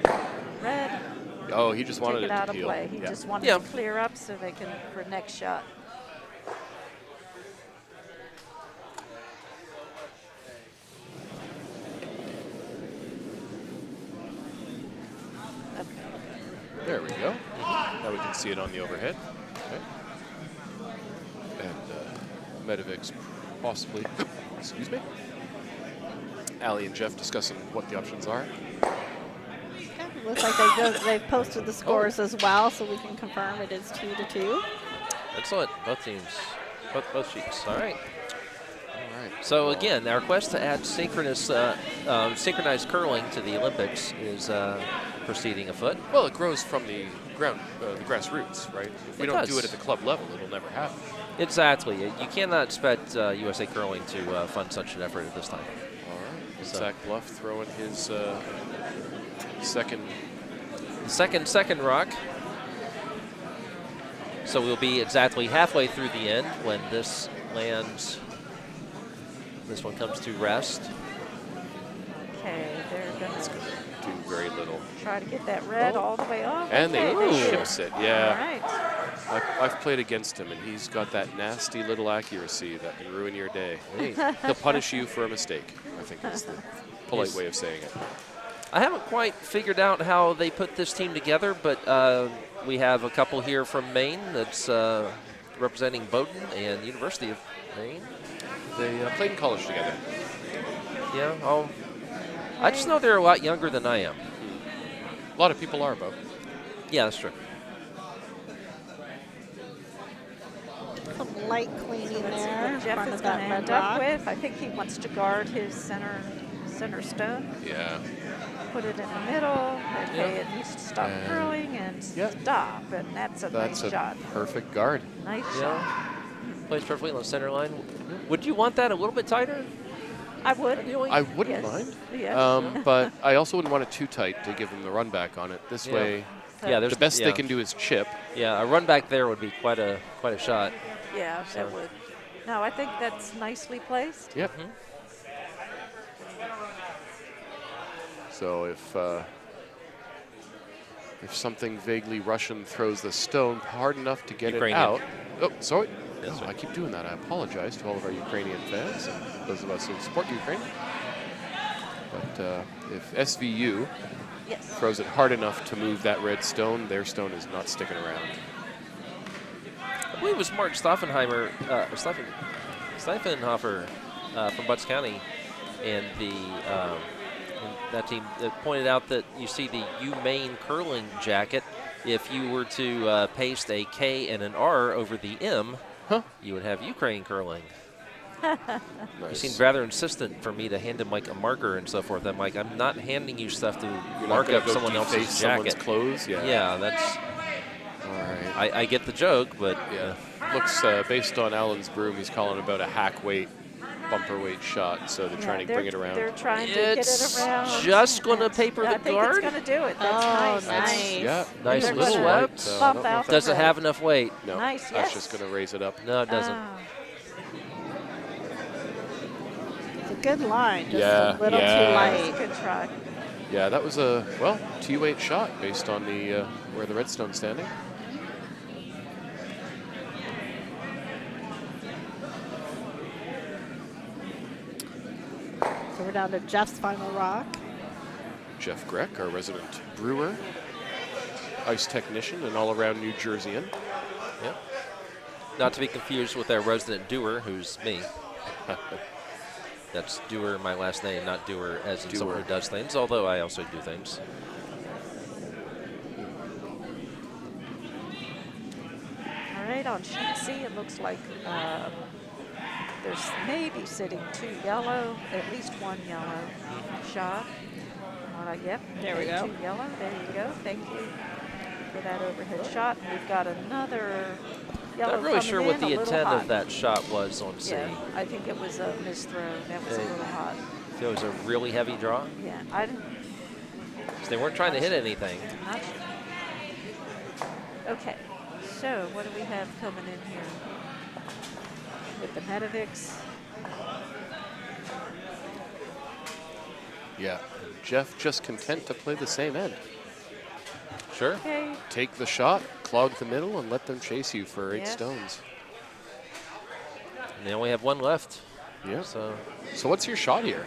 red. Oh, he just wanted Take it it to out of peel. play. He Yeah. just wanted Yeah. to clear up so they can for next shot. Okay. There we go. Now we can see it on the overhead. Okay. And Medoviks possibly, excuse me. Allie and Geoff discussing what the options are. Okay, looks like they've posted the scores as well, so we can confirm it is 2-2. Excellent. Both teams. Both sheets. All right. All right. So again, our quest to add synchronized curling to the Olympics is proceeding afoot. Well, it grows from the ground, the grassroots, right? If we It don't does. do it at the club level, it'll never happen. Exactly. You cannot expect USA Curling to fund such an effort at this time. All right. So- Zach Blough throwing his second. Second rock. So we'll be exactly halfway through the end when this lands. This one comes to rest. Okay, they're gonna Do very little. try to get that red all the way off. And they Okay, did. chips it, All yeah. right. I've played against him, and he's got that nasty little accuracy that can ruin your day. Hey. He'll punish you for a mistake, I think is the polite Yes. way of saying it. I haven't quite figured out how they put this team together, but we have a couple here from Maine that's representing Bowdoin and University of Maine. They played in college together. Yeah, I just know they're a lot younger than I am. A lot of people are, Bo. Yeah, that's true. Some light cleaning Let's see there. what Geoff front is of going that to red end up rock. with. I think he wants to guard his center stone. Yeah. Put it in the middle. Okay, it needs to stop And- curling and Yep. stop. And that's a That's nice a shot. perfect guard. Nice Yeah. shot. Plays perfectly on the center line. Would you want that a little bit tighter? I would. I wouldn't Yes. mind. Yes. But I also wouldn't want it too tight to give him the run back on it. This Yeah. way, Yeah, there's the best yeah. they can do is chip. Yeah, a run back there would be quite a shot. Yeah, So- that would. No, I think that's nicely placed. Yep. Mhm. So if something vaguely Russian throws the stone hard enough to get Ukrainian. it out. Oh, sorry. Yes, No, sir. I keep doing that. I apologize to all of our Ukrainian fans and those of us who support Ukraine. But if SVU Yes. throws it hard enough to move that red stone, their stone is not sticking around. I believe it was Mark Staffenheimer, Steifenhofer from Butts County, and that team that pointed out that you see the UMaine curling jacket. If you were to paste a K and an R over the M, Huh? you would have Ukraine curling. He Nice. seemed rather insistent for me to hand him like a marker and so forth. I'm like, I'm not handing you stuff to You're mark not gonna up go someone deface else's someone's jacket. clothes. Yeah. Yeah, that's. All right. I get the joke, but Yeah. Looks based on Alan's broom, he's calling about a hack weight, bumper weight shot. So they're trying to bring it around. They're trying to get it's it around. just going to paper I the think guard. it's going to do it. That's Oh, nice. nice. Yeah. Nice They're little gonna web. I don't bump know out if the Does it red. have enough weight? No, Nice, that's yes. just going to raise it up. No, it doesn't. Ah. It's a good line, just Yeah, a little yeah. too That was a light. good try. Yeah, that was a, well, T-weight shot based on the where the redstone's standing. So we're down to Jeff's final rock. Jeff Grek, our resident brewer, ice technician, and all-around New Jerseyan. Yep. Not to be confused with our resident doer, who's me. That's doer, my last name, not doer as in someone who Doer. does things, although I also do things. All right, on sheet C, it looks like there's maybe sitting 2 yellow, at least 1 yellow shot. What I get? There we go. 2 yellow. There you go. Thank you for that overhead shot. And we've got another yellow. Not really coming sure what in, the a little intent hot. of that shot was on C. Yeah, I think it was a misthrow. That was a Hey. little hot. If it was a really heavy draw, Yeah, I didn't. 'cause they weren't trying to hit anything. Not sure. Okay, so what do we have coming in here with the Medoviks? Yeah. Jeff just content to play the same end. Sure. Okay, Take the shot, clog the middle, and let them chase you for 8 Yes. stones. And they only have 1 left. Yeah. So, So what's your shot here?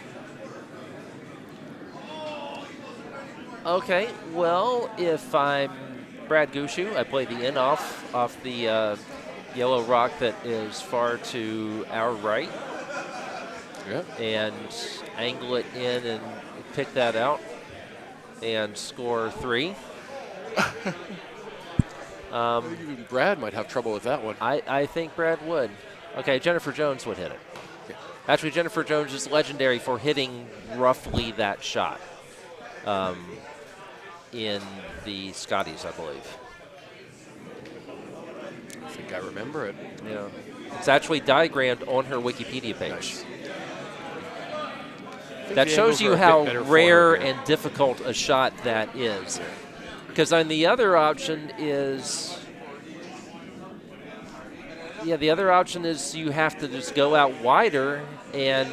okay, well, if I'm Brad Gushu, I play the in off the yellow rock that is far to our right, Yeah. and angle it in and pick that out and score 3. Even Brad might have trouble with that one. I think Brad would. Okay, Jennifer Jones would hit it. Yeah. Actually, Jennifer Jones is legendary for hitting roughly that shot in the Scotties, I believe. I think I remember it. Yeah. It's actually diagrammed on her Wikipedia page. Nice. That shows you how rare and difficult a shot that is. Because then the other option is, the other option is you have to just go out wider and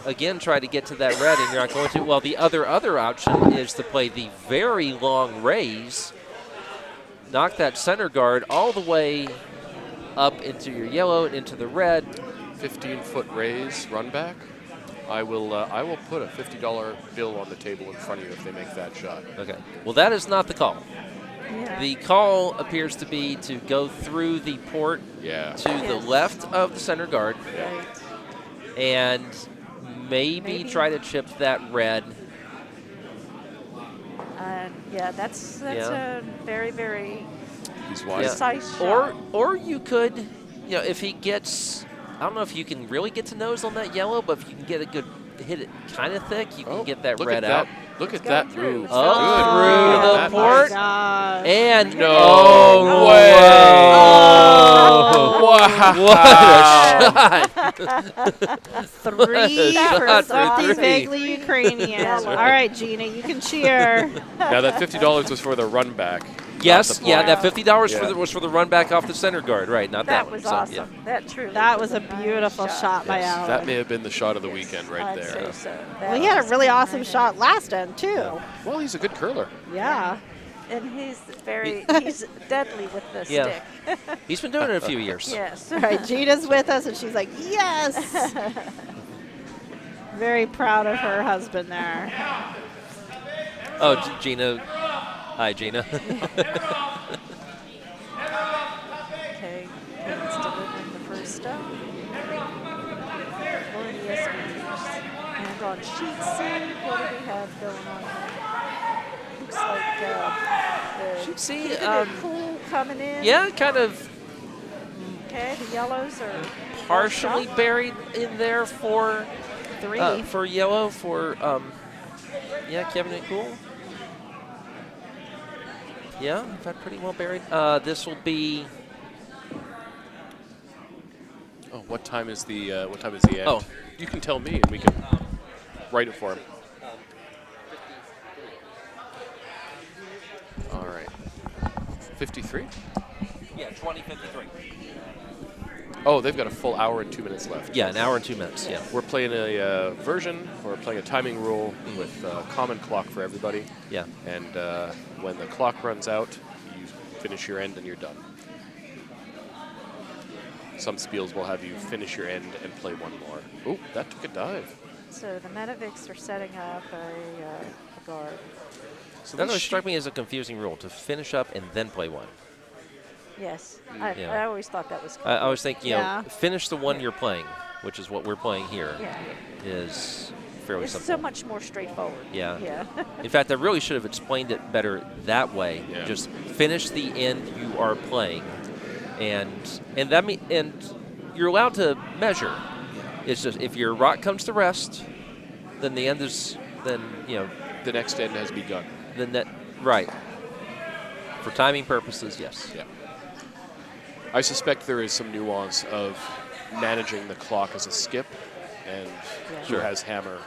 again try to get to that red, and you're not going to. Well, the other option is to play the very long raise, knock that center guard all the way up into your yellow and into the red. 15-foot raise, run back. I will put a $50 bill on the table in front of you if they make that shot. Okay. Well, that is not the call. yeah. The call appears to be to go through the port Yeah. to the Yes. left of the center guard Right. and maybe try to chip that red. Yeah, that's Yeah. a very, very He's wide. precise shot. Or you could, if he gets, I don't know if you can really get to nose on that yellow, but if you can get a good hit it kind of thick, you can get that look red at out. That. Look at It's that going through. move. It's Up going through through. the That port. Oh, gosh. And No oh, way. What a shot! 3 for Shot for something 3. vaguely Ukrainian. That's All right. right, Gina, you can cheer. Now that $50 was for the run back. Yes, not the yeah, block. that $50 Yeah. was for the run back off the center guard, right? Not that, That was one. So, awesome. yeah. That truly. That was a nice beautiful shot by Yes. Alan. That may have been the shot of the weekend right I'd there. say so. Well, he had a really awesome shot last end, too. Well, he's a good curler. Yeah. And he's he's deadly with the Yeah. stick. He's been doing it a few years. Yes. All right, Gina's with us, and she's like, yes. Very proud of her husband there. Oh, Gina. Hi, Gina. Okay, Kane's delivering the first stone. For the SBs. And on sheet C, what do we have going on here? Looks like the Sheet C, Kyiv'n pool coming in. Yeah, kind of Okay, the yellows are partially shot. buried in there for 3. for yellow for yeah, Kyiv'n and Cool. Yeah, in fact, pretty well buried. This will be. Oh, what time is the end? Oh. You can tell me, and we can write it for him. All right. 53? Yeah, 20:53. Oh, they've got a full hour and 2 minutes left. Yeah, an hour and 2 minutes. Yeah. We're playing a version. We're playing a timing rule with a common clock for everybody. Yeah. And when the clock runs out, you finish your end and you're done. Some spiels will have you finish your end and play one more. Oh, that took a dive. So the Medoviks are setting up a guard. So That this always struck me as a confusing rule, to finish up and then play one. Yes, Yeah. I always thought that was. I always think, Yeah. finish the one you're playing, which is what we're playing here, Yeah. is fairly It's simple. so much more straightforward. Yeah. Yeah. In fact, I really should have explained it better that way. Yeah. Just finish the end you are playing, and that and you're allowed to measure. It's just if your rock comes to rest, then the end is The next end has begun. then that right. For timing purposes, yes. Yeah. I suspect there is some nuance of managing the clock as a skip and who Sure. has hammer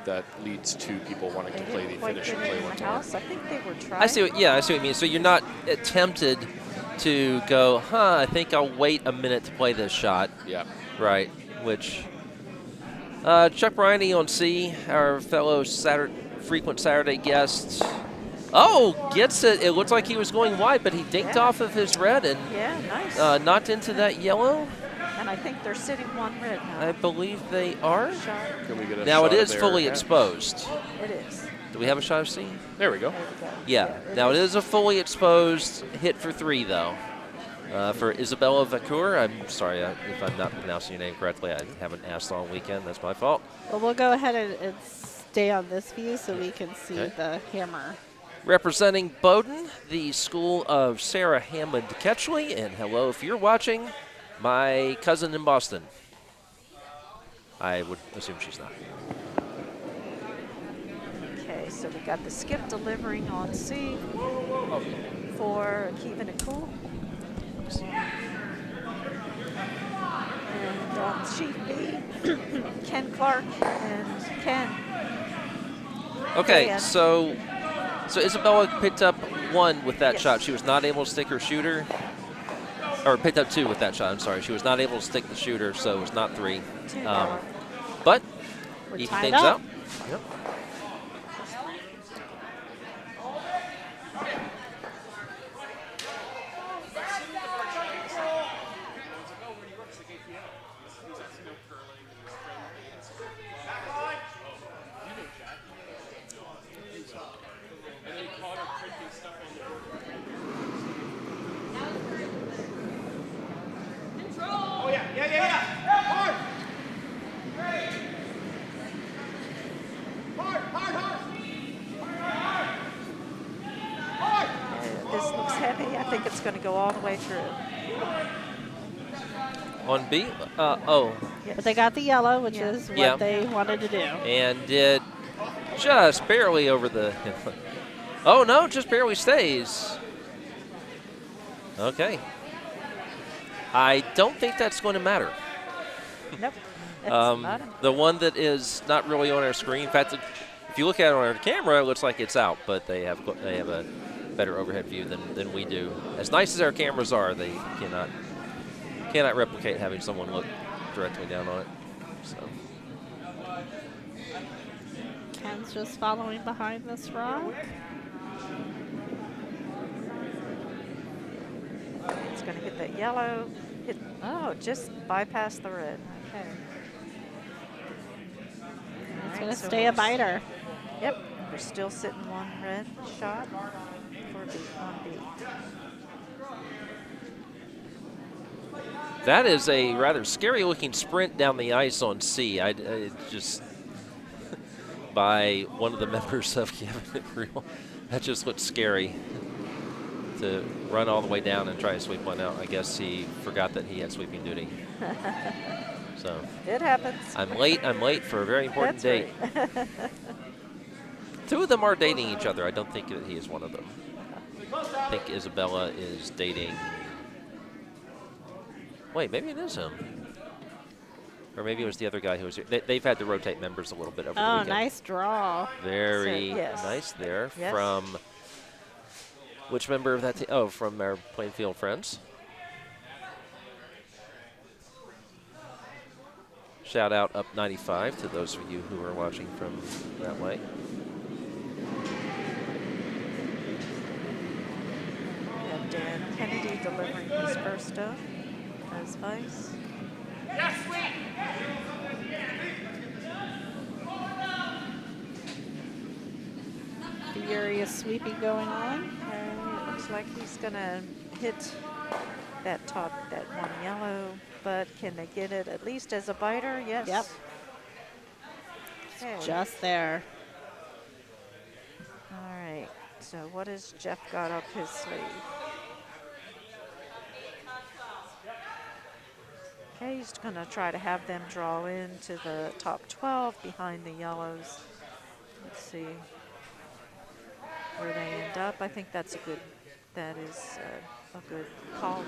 that leads to people wanting to play the Quite finish and good play in one the more. house. I think they were trying. I see what you mean. So you're not tempted to go, I think I'll wait a minute to play this shot. Yeah. Right. Which Chuck Briney on C, our fellow frequent Saturday guest. Oh, gets it. It looks like he was going wide, but he dinked Yeah. off of his red and Yeah, nice. knocked into that yellow. And I think they're sitting one red now. I believe they are. Shot. Can we get a Now shot it of is their fully hat? exposed. It is. Do we have a shot of C? There we go. There we go. Yeah. Now it is a fully exposed hit for 3, though. For Isabella Vakkur. I'm sorry if I'm not pronouncing your name correctly. I haven't asked all weekend. That's my fault. Well, we'll go ahead and stay on this view so we can see Okay. the hammer. Representing Bowdoin, the school of Sarah Hammond Ketchley. And hello, if you're watching, my cousin in Boston. I would assume she's not. Okay, so we got the skip delivering on C for Kyiv'n and Cool. And on sheet B, Ken Clark and Ken. Okay, Yeah. so Isabella picked up 1 with that Yes. shot. She was not able to stick her shooter. Or picked up 2 with that shot, I'm sorry. She was not able to stick the shooter, so it was not 3. 2 now. But We're even tied things up. out. Yep. This looks heavy. I think it's going to go all the way through. On B, oh, But they got the yellow, which Yeah. is what Yeah. they wanted to do. and it just barely over the. Oh no, just barely stays. Okay. I don't think that's going to matter. Nope. It's not. The one that is not really on our screen. In fact, if you look at it on our camera, it looks like it's out, but they have a better overhead view than we do. As nice as our cameras are, they cannot replicate having someone look directly down on it. So Ken's just following behind this rock. It's going to hit that yellow. Just bypass the red. Okay. It's All going right, to so stay a we're biter. Yep, we're still sitting one red shot for B on B. that is a rather scary-looking sprint down the ice on C. I just by one of the members of Geof. That just looked scary. to run all the way down and try to sweep one out. I guess he forgot that he had sweeping duty. So it happens. I'm late for a very important date. Right. Two of them are dating each other. I don't think that he is one of them. I think Isabella is dating. Wait, maybe it is him. Or maybe it was the other guy who was here. They've had to rotate members a little bit over the weekend. Oh, nice draw. Very yes. nice there. Yes. From which member of that team? Oh, from our Plainfield friends. Shout out Up 95 to those of you who are watching from that way. We have Dan Kennedy delivering his first stone as vice. Furious sweeping going on. It looks like he's gonna hit that one yellow, but can they get it at least as a biter? Yes. Yep. Okay. Just there. All right. So what has Geoff got up his sleeve? Okay, he's going to try to have them draw into the top 12 behind the yellows. Let's see where they end up. I think that is a good call.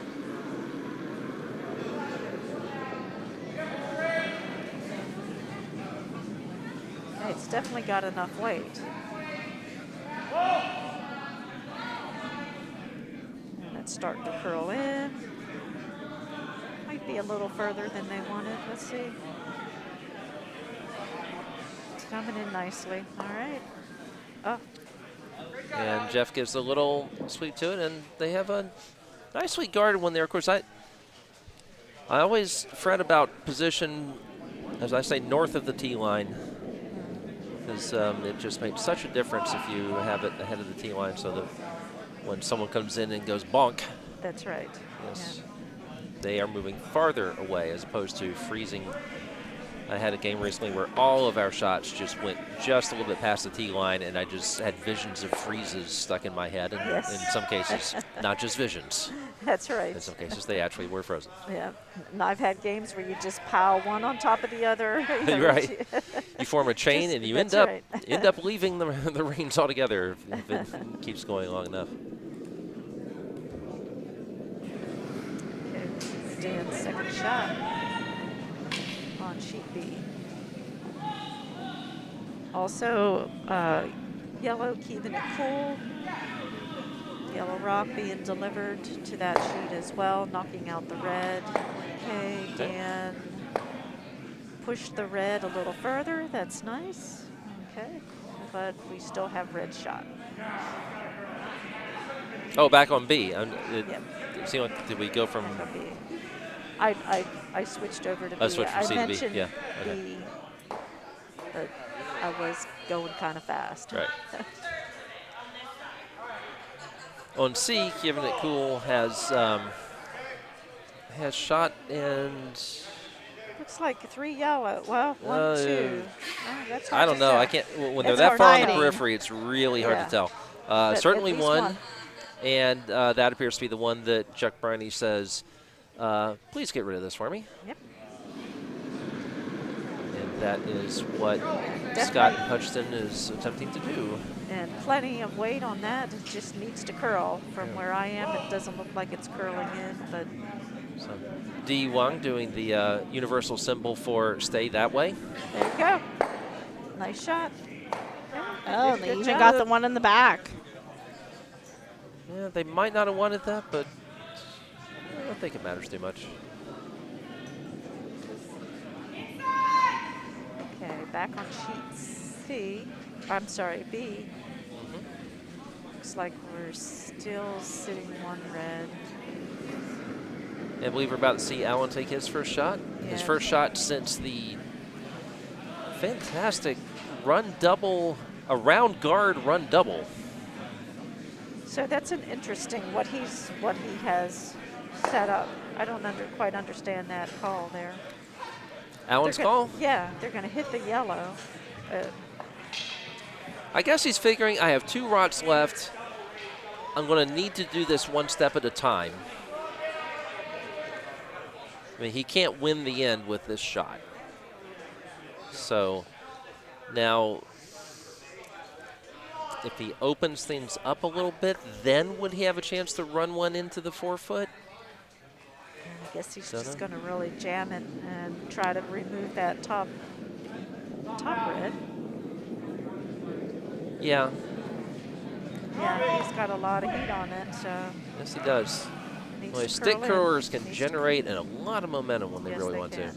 Okay, it's definitely got enough weight. And it's starting to curl in. Might be a little further than they wanted. Let's see. It's coming in nicely. All right. Oh. And Geoff gives a little sweep to it, and they have a nicely guarded one there. Of course, I always fret about position, as I say, north of the tee line, because it just makes such a difference if you have it ahead of the tee line, so that when someone comes in and goes bonk. That's right. Yes. Yeah. They are moving farther away as opposed to freezing. I had a game recently where all of our shots just went just a little bit past the tee line, and I just had visions of freezes stuck in my head. And yes. in some cases, not just visions. That's right. In some cases, they actually were frozen. Yeah. And I've had games where you just pile one on top of the other. You're right. You form a chain, and you end up leaving the reins altogether if it keeps going long enough. Dan's second shot on sheet B. Also, yellow keeping it cool. Yellow rock being delivered to that sheet as well, knocking out the red. Okay, Dan pushed the red a little further. That's nice. Okay, but we still have red shot. Oh, back on B. Yep. See, did we go from? I switched over to B. I switched from C to B. mentioned Yeah. Okay. B, but I was going kind of fast. Right. On C, Kyiv'n it cool has shot and. Looks like 3 yellow. Well, 1, 2. Oh, that's hard I don't to know. tell. I can't. When they're It's that hard far on the to tell. periphery, it's really hard Yeah. to tell. But Certainly at least one. And that appears to be the one that Chuck Briney says, please get rid of this for me. Yep. And that is what Scott Huchton is attempting to do. And plenty of weight on that. It just needs to curl. From where I am, it doesn't look like it's curling in, but. So D. Huang doing the universal symbol for stay that way. There you go. Nice shot. Oh, Good they even job. got the one in the back. Yeah, they might not have wanted that, but I don't think it matters too much. Okay, back on sheet C. I'm sorry, B. Looks like we're still sitting 1 red. I believe we're about to see Alan take his first shot. Yes. His first shot since the fantastic run double, a round guard run double. So that's an interesting what he has set up. I don't quite understand that call there. Alan's They're call? Yeah, they're going to hit the yellow. I guess he's figuring I have 2 rots left. I'm going to need to do this one step at a time. I mean, he can't win the end with this shot. So now, if he opens things up a little bit, then would he have a chance to run one into the forefoot? I guess he's just going to really jam it and try to remove that top red. Yeah. Yeah, he's got a lot of heat on it, so. Yes, he does. Well, stick curlers can generate a lot of momentum when they really want to.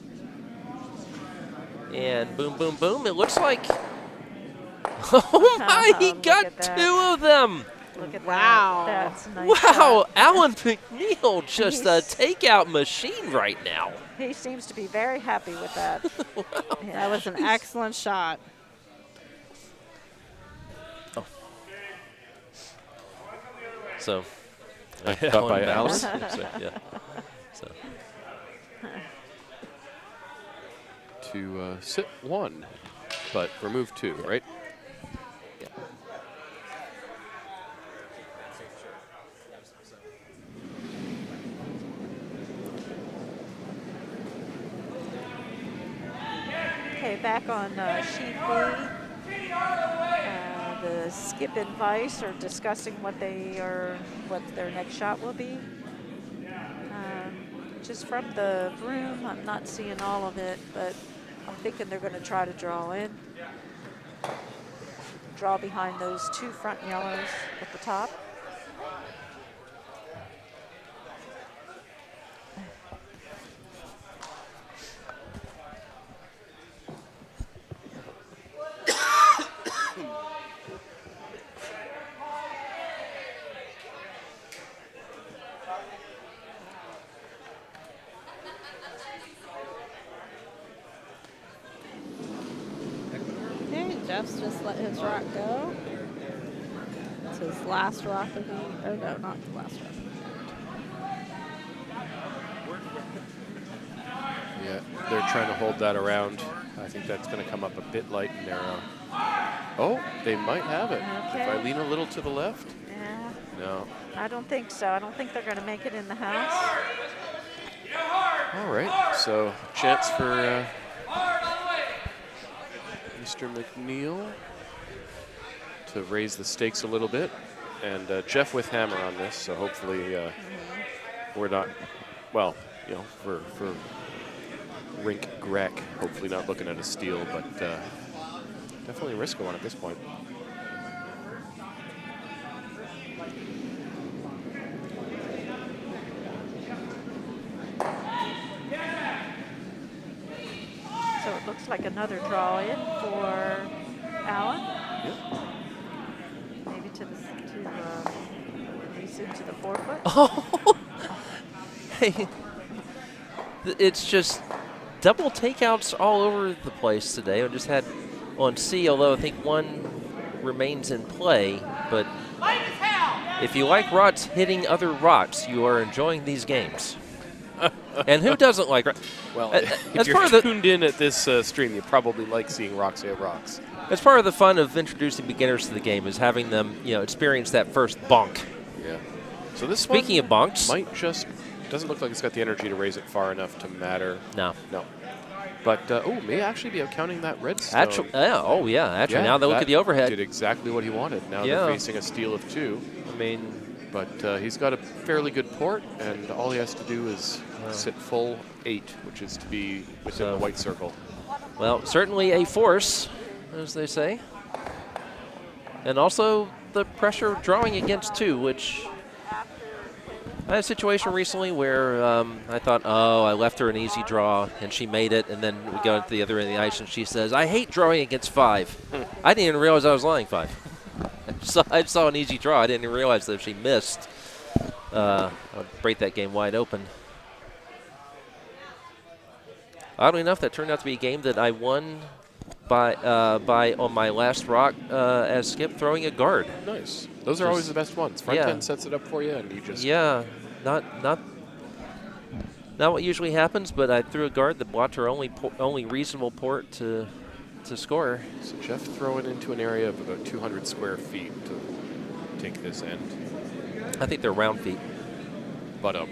And boom, boom, boom. It looks like, oh my, he got 2 of them. Look at wow. that. That's a nice Wow, shot. Alan MacNeill, just a takeout machine right now. He seems to be very happy with that. Wow. Yeah. That was an excellent shot. Oh. So, Caught by Alan. so, yeah. So. To sit 1, but remove 2, right? Yeah. Okay, back on sheet B. The Skip and Vice are discussing what their next shot will be. Just from the room, I'm not seeing all of it, but I'm thinking they're going to try to draw in. Draw behind those 2 front yellows at the top. Jeff's just let his rock go. It's his last rock of the, oh no, not the last rock. Yeah, they're trying to hold that around. I think that's going to come up a bit light and narrow. Oh, they might have it. Okay. If I lean a little to the left? Yeah, No. I don't think so. I don't think they're going to make it in the house. All right, so chance for Mr. MacNeill to raise the stakes a little bit. And Geof with hammer on this, so hopefully we're not, well, you know, for rink Grek, hopefully not looking at a steal, but definitely a risky one at this point. So it looks like another draw in for Alan. Yep. Maybe to release into the forefoot. Oh, hey, it's just double takeouts all over the place today. I just had on C, although I think one remains in play. But if you like rots hitting other rots, you are enjoying these games. And who doesn't like rocks? Well, As if part you're of the- tuned in at this stream, you probably like seeing rocks hit rocks. That's part of the fun of introducing beginners to the game, is having them, you know, experience that first bonk. Yeah. So this Speaking of bonks, might just, doesn't look like it's got the energy to raise it far enough to matter. no. No. But, may actually be counting that redstone. Actually, now that look at the Did overhead. exactly what he wanted. Now Yeah. they're facing a steal of 2. I mean, But he's got a fairly good port, and all he has to do is sit full 8, which is to be within the white circle. well, certainly a force, as they say. And also the pressure of drawing against 2, which I had a situation recently where I thought, oh, I left her an easy draw, and she made it, and then we go to the other end of the ice, and she says, I hate drawing against 5. I didn't even realize I was lying 5. So I saw an easy draw. I didn't even realize that if she missed, I would break that game wide open. Oddly enough, that turned out to be a game that I won by on my last rock as Skip throwing a guard. Nice. Those are always the best ones. Front end sets it up for you, and you just... Yeah, not what usually happens, but I threw a guard that blocked her only reasonable port to score. So Geof throwing into an area of about 200 square feet to take this end. I think they're round feet. But and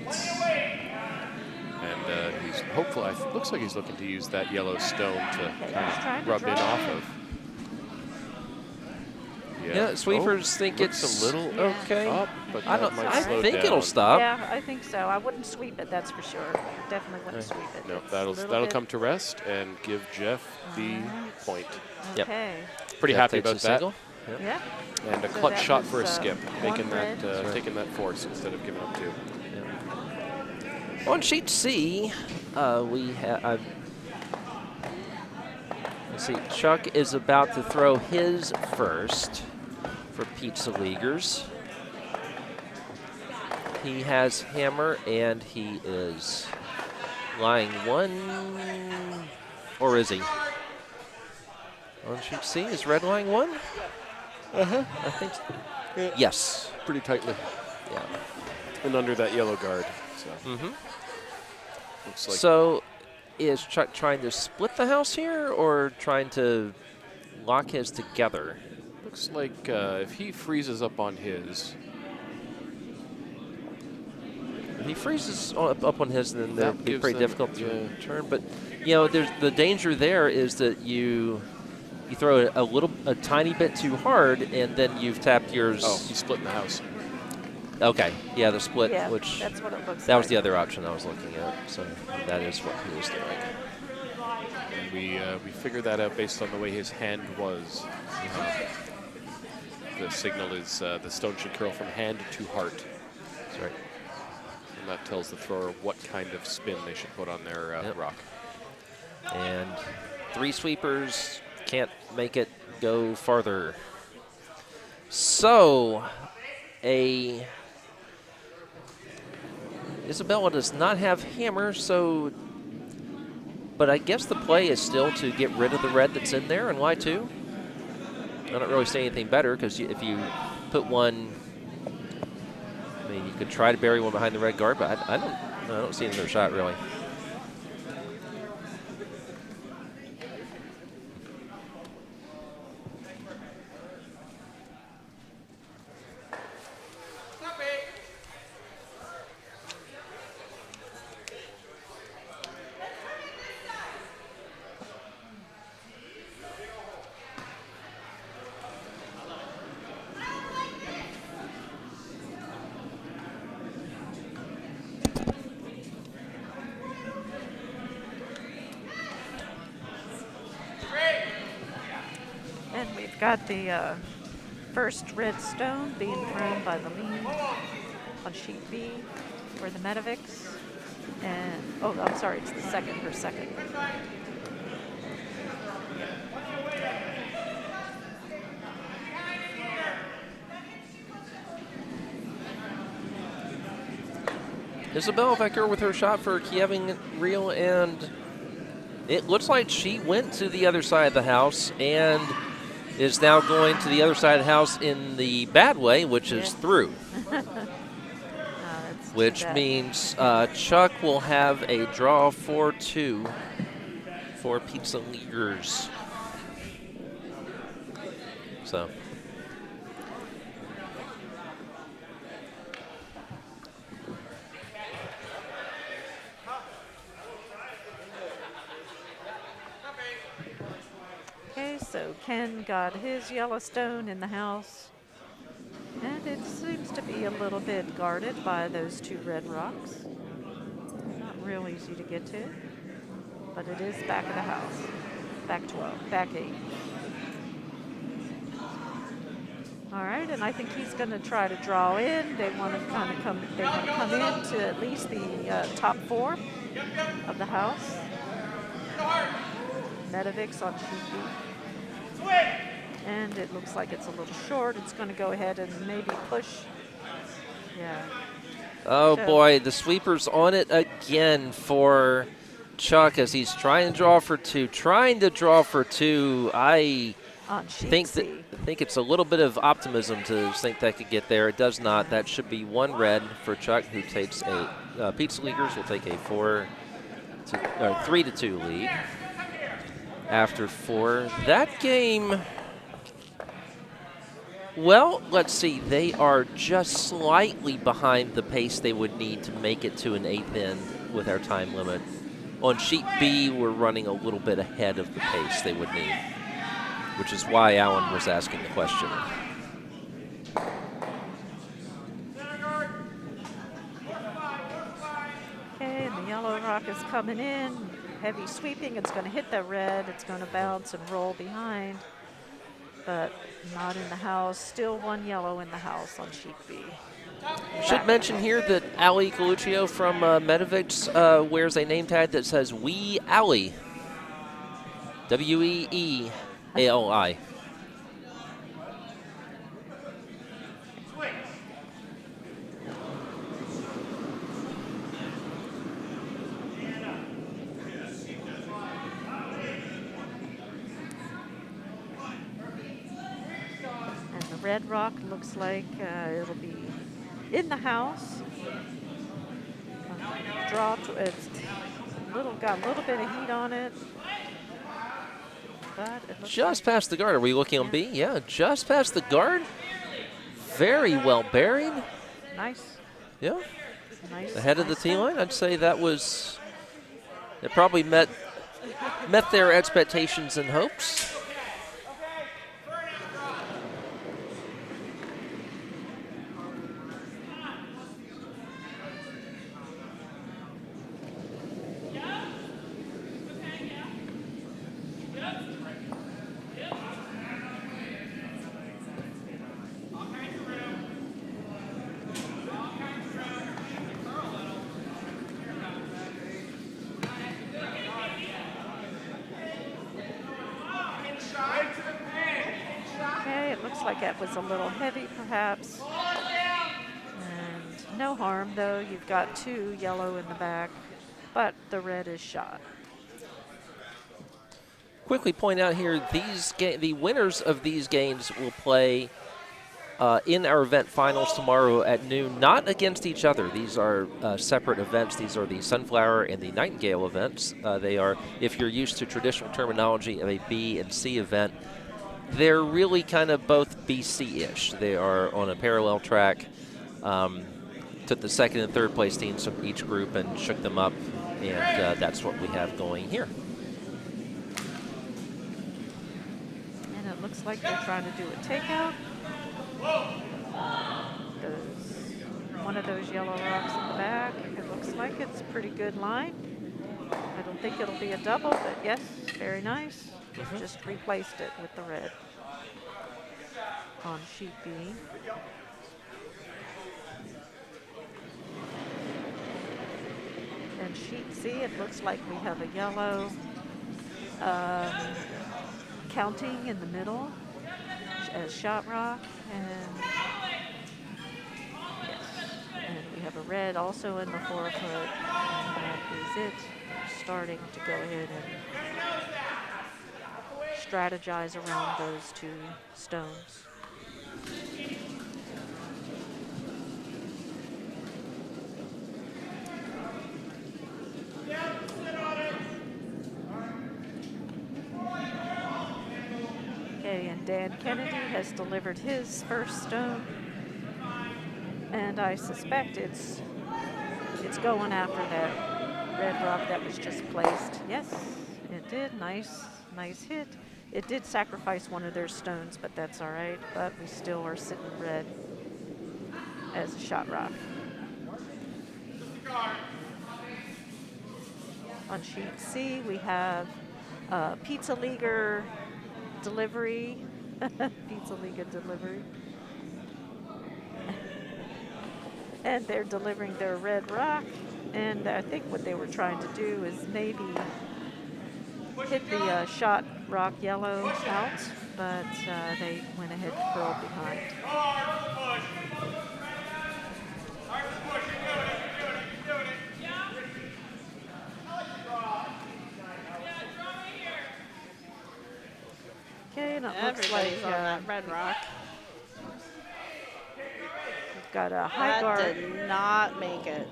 he's hopeful. Looks like he's looking to use that yellow stone to kind of rub in off of. Yeah, sweepers think it's a little okay. up, but I think it'll stop. Yeah, I think so. I wouldn't sweep it, that's for sure. Definitely wouldn't sweep it. No, It's that'll come to rest and give Geoff the point. Okay. Pretty happy about that. Single. Yeah. And a So clutch that shot was, for a skip, making one that red. taking that force instead of giving up 2. On sheet C, we have. Let's see. Chuck is about to throw his first for Pizza Leaguers. He has hammer and he is lying 1, or is he? On sheet C, is red lying 1? I think so. Yeah. Yes. Pretty tightly. Yeah. And under that yellow guard. So. Looks like So is Chuck trying to split the house here or trying to lock his together? looks like if he freezes up on his. If he freezes up on his, then That it'll be gives pretty them- difficult to yeah. return. But you know, there's the danger there is that you throw it a tiny bit too hard, and then you've tapped yours. Oh, he's splitting the house. Okay, yeah, the split, Yeah, which that's what it looks that like. was the other option I was looking at. So that is what he was doing. And we figured that out based on the way his hand was. The signal is the stone should curl from hand to heart. That's right. And that tells the thrower what kind of spin they should put on their rock. And 3 sweepers can't make it go farther. So Isabella does not have hammer, but I guess the play is still to get rid of the red that's in there and lie 2. I don't really say anything better because if you put one, I mean, you could try to bury one behind the red guard, but I don't see another shot really. And we've got the first red stone being thrown by the lead on sheet B for the Medoviks. And, oh, I'm sorry, it's the second, her second. Isabella Vakkur with her shot for Kyiv'n reel, and it looks like she went to the other side of the house and is now going to the other side of the house in the bad way, which is through. Which means Chuck will have a draw 4-2 for Pizza Leaguers. So. Okay, so Ken got his Yellowstone in the house. And it seems to be a little bit guarded by those 2 red rocks. Not real easy to get to, but it is back of the house. Back 12, back 8. All right, and I think he's going to try to draw in. They want to kind of come. They want to come in to at least the top 4 of the house. Medoviks on sheet B. And it looks like it's a little short. It's going to go ahead and maybe push. Yeah. Oh, boy, the sweeper's on it again for Chuck as he's trying to draw for 2. I think it's a little bit of optimism to think that could get there. It does not. That should be 1 red for Chuck, who takes a Pizza Leaguers will take a 3-2 lead after 4. That game Well, let's see. They are just slightly behind the pace they would need to make it to an 8th end with our time limit. On sheet B, we're running a little bit ahead of the pace they would need, which is why Alan was asking the question. Okay, and the yellow rock is coming in. Heavy sweeping. It's going to hit the red. It's going to bounce and roll behind, but not in the house. Still 1 yellow in the house on sheet B. Should mention here that Ali Colluccio from Medoviks wears a name tag that says "Wee Ali," W-E-E-A-L-I. And the red rock looks like it'll be in the house. It's got a little bit of heat on it. But it looks Just past the guard. Are we looking on B? Yeah, just past the guard. Very well buried. nice. Yeah, Nice. ahead of the nice tee hit. line. I'd say that was, it probably met their expectations and hopes. Okay, it looks like that was a little heavy perhaps. And no harm though, you've got 2 yellow in the back, but the red is shot. Quickly point out here, the winners of these games will play in our event finals tomorrow at noon, not against each other. These are separate events. These are the Sunflower and the Nightingale events. They are, if you're used to traditional terminology of a B and C event, they're really kind of both BC-ish. They are on a parallel track. Took the 2nd and 3rd place teams from each group and shook them up, and that's what we have going here. And it looks like they're trying to do a takeout. One of those yellow rocks in the back. It looks like it's a pretty good line. I don't think it'll be a double, but yes, very nice. Just replaced it with the red on sheet B. And sheet C, it looks like we have a yellow counting in the middle as shot rock, and yes, and we have a red also in the 4-foot, and that is it. Starting to go ahead and strategize around those 2 stones. Okay, and Dan Kennedy has delivered his first stone, and I suspect it's going after that red rock that was just placed. Yes, it did. Nice hit. It did sacrifice one of their stones, but that's all right. But we still are sitting red as a shot rock. On sheet C, we have Pizza Leaguer delivery. Pizza Leaguer delivery. And they're delivering their red rock. And I think what they were trying to do is maybe hit the shot rock yellow out, but they went ahead and curled behind. Okay, and it looks like Everybody's on that red rock. we've got a high That guard. did not make it.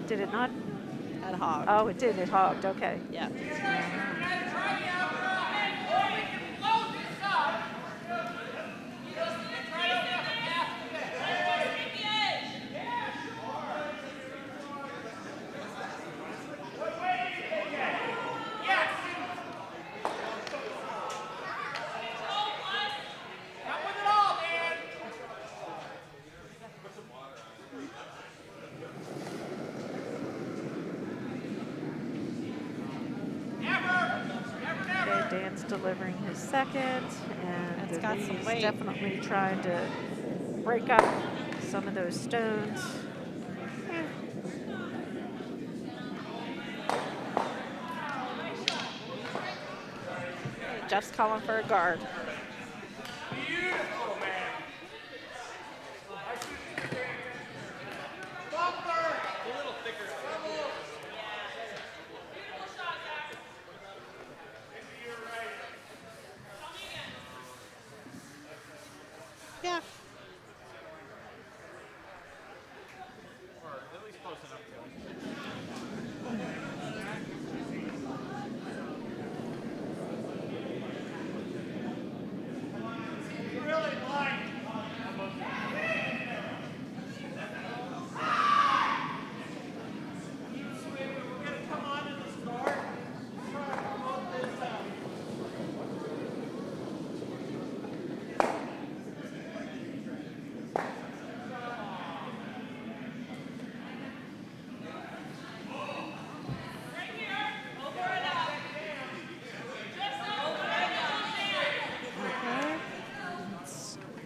Did it not? At hog. Oh, it did. It hogged. Okay. Yeah. Dan's delivering his second, and It's got some he's weight. definitely trying to break up some of those stones. Jeff's calling for a guard. Yeah.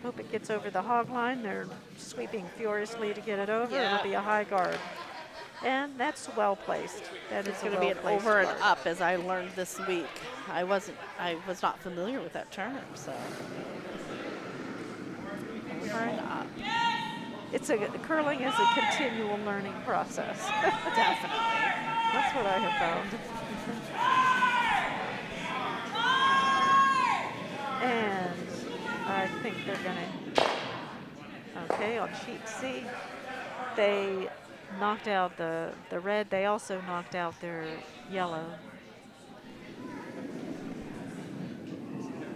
Hope it gets over the hog line. They're sweeping furiously to get it over. Yeah. It'll be a high guard. And that's well placed. That is It's a going to be an well-placed over and guard. up, as I learned this week. I was not familiar with that term, so. Over and up. Curling is a continual learning process. Definitely. That's what I have found. And I think they're going to, okay, on sheet C, they knocked out the red. They also knocked out their yellow.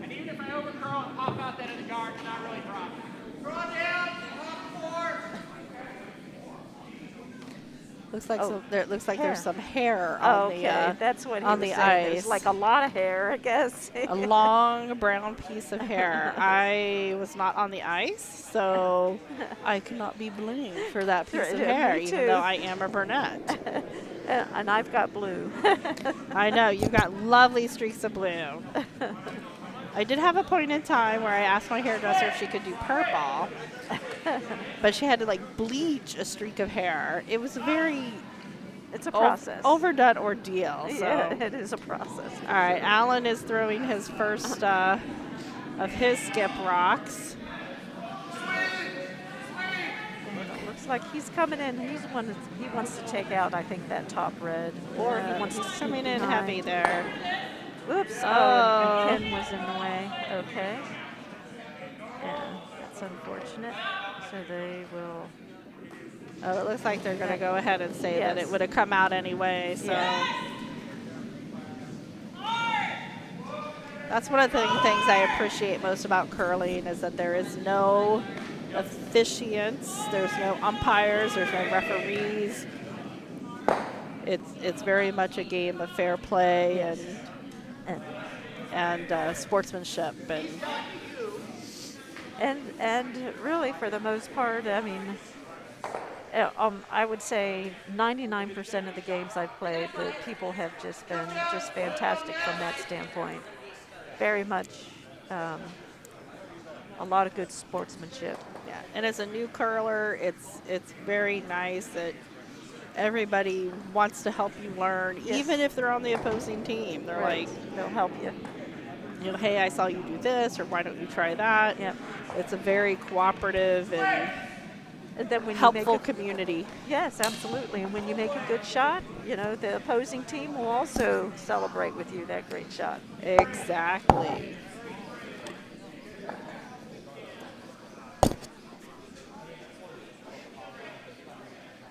And even if I overcurl and pop out that in the guard, it's not really dropping. Draw down, pop forward. Looks like Oh, looks like hair. there's some hair Oh, on okay, the that's what he on was the saying. There's ice. like a lot of hair, I guess. a long brown piece of hair. I was not on the ice, so I cannot be blamed for that piece of Me hair, even too. though I am a brunette. And I've got blue. I know, you've got lovely streaks of blue. I did have a point in time where I asked my hairdresser if she could do purple, but she had to like bleach a streak of hair. It was a very It's a process. overdone ordeal. So. Yeah, it is a process. All right, Alan is throwing his first of his skip rocks. And it looks like he's coming in. He wants to take out, I think, that top red, or he wants to he's shoot coming in behind. heavy there. Oops. Oh. Oh, and Ken was in the way. Okay. Yeah, that's unfortunate. So they will. Oh, it looks like they're going to go ahead and say that Yes. it would have come out anyway. So Yeah. that's one of the things I appreciate most about curling is that there is no officiants, there's no umpires, there's no referees. It's very much a game of fair play and sportsmanship And really, for the most part, I mean, I would say 99% of the games I've played, the people have just been just fantastic from that standpoint. Very much a lot of good sportsmanship. Yeah, and as a new curler, it's very nice that everybody wants to help you learn, Yes. even if they're on the opposing team. They're Right. like, They'll help you. you know, hey, I saw you do this, or why don't you try that? Yep. It's a very cooperative and And then when helpful you make community. yes, absolutely. And when you make a good shot, you know, the opposing team will also celebrate with you that great shot. Exactly.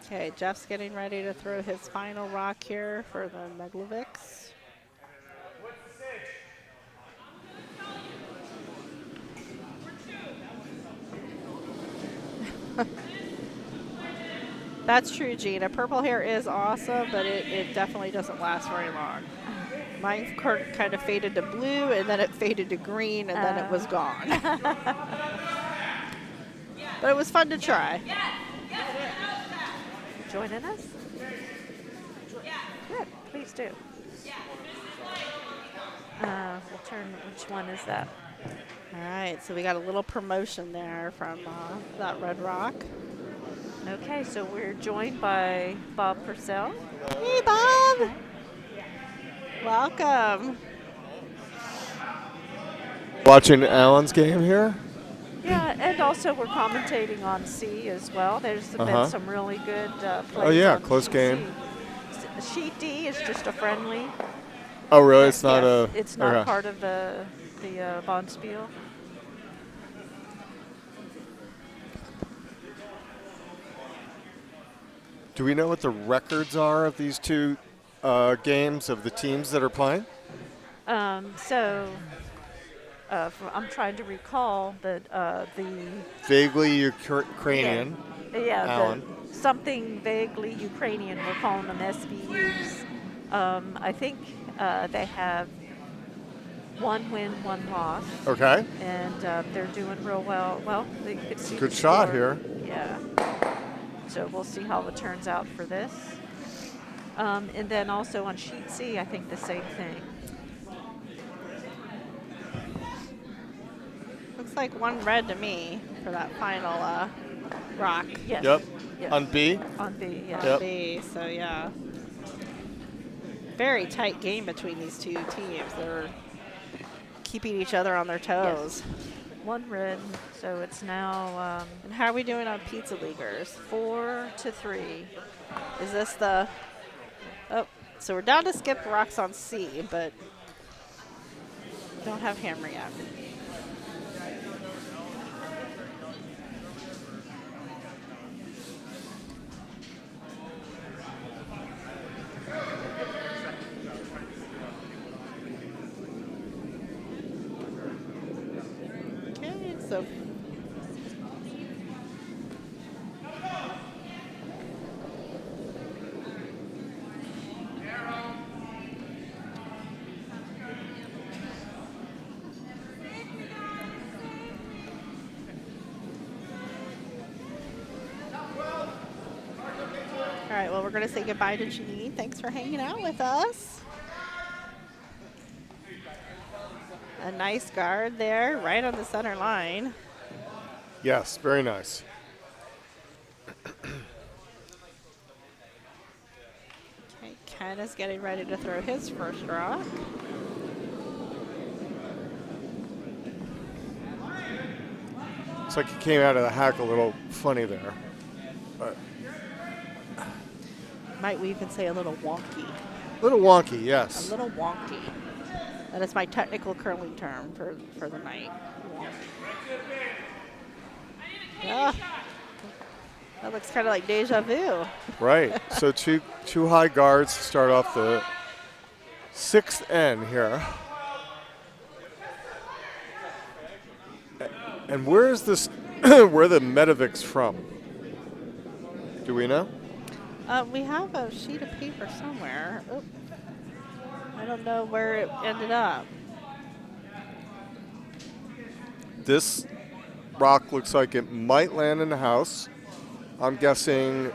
Okay, Jeff's getting ready to throw his final rock here for the Medoviks. That's true, Gina. Purple hair is awesome, but it definitely doesn't last very long. Mine kind of faded to blue, and then it faded to green, and then it was gone. But it was fun to try. Joining us? Good, please do. We'll turn. Which one is that? All right, so we got a little promotion there from that red rock. Okay, so we're joined by Bob Purcell. Hey, Bob. Welcome. Watching Alan's game here. Yeah, and also we're commentating on C as well. There's been some really good plays. Oh yeah, on close C. game. Sheet D is just a friendly. Oh really? It's not Yes, a. It's not okay. part of the Bonspiel. Do we know what the records are of these two games of the teams that are playing? I'm trying to recall that the Vaguely Ukrainian. Alan. Something vaguely Ukrainian. We're calling them SVUs. I think they have 1 win, 1 loss. Okay. And they're doing real well. Well, you could see Good the shot score. here. Yeah. So we'll see how it turns out for this. And then also on sheet C, I think the same thing. Looks like 1 red to me for that final rock. Yes. Yep. Yes. On B. On B, yeah. Yep. B, so yeah. Very tight game between these two teams. They're keeping each other on their toes. Yes. 1 red, so it's now And how are we doing on Pizza Leaguers? 4-3. Is this the... Oh, so we're down to skip rocks on C, but don't have hammer yet. Okay, so all right, well, we're going to say goodbye to Janine. Thanks for hanging out with us. A nice guard there, right on the center line. Yes, very nice. Okay, Ken is getting ready to throw his first rock. Looks like he came out of the hack a little funny there. But Might we even say a little wonky? a little wonky, A yes. little wonky. That is my technical curling term for the night. Ah, that looks kind of like deja vu. Right. So two high guards to start off the 6th N here. And where is this? Where are the Medoviks from? Do we know? We have a sheet of paper somewhere. Oop. I don't know where it ended up. This rock looks like it might land in the house. I'm guessing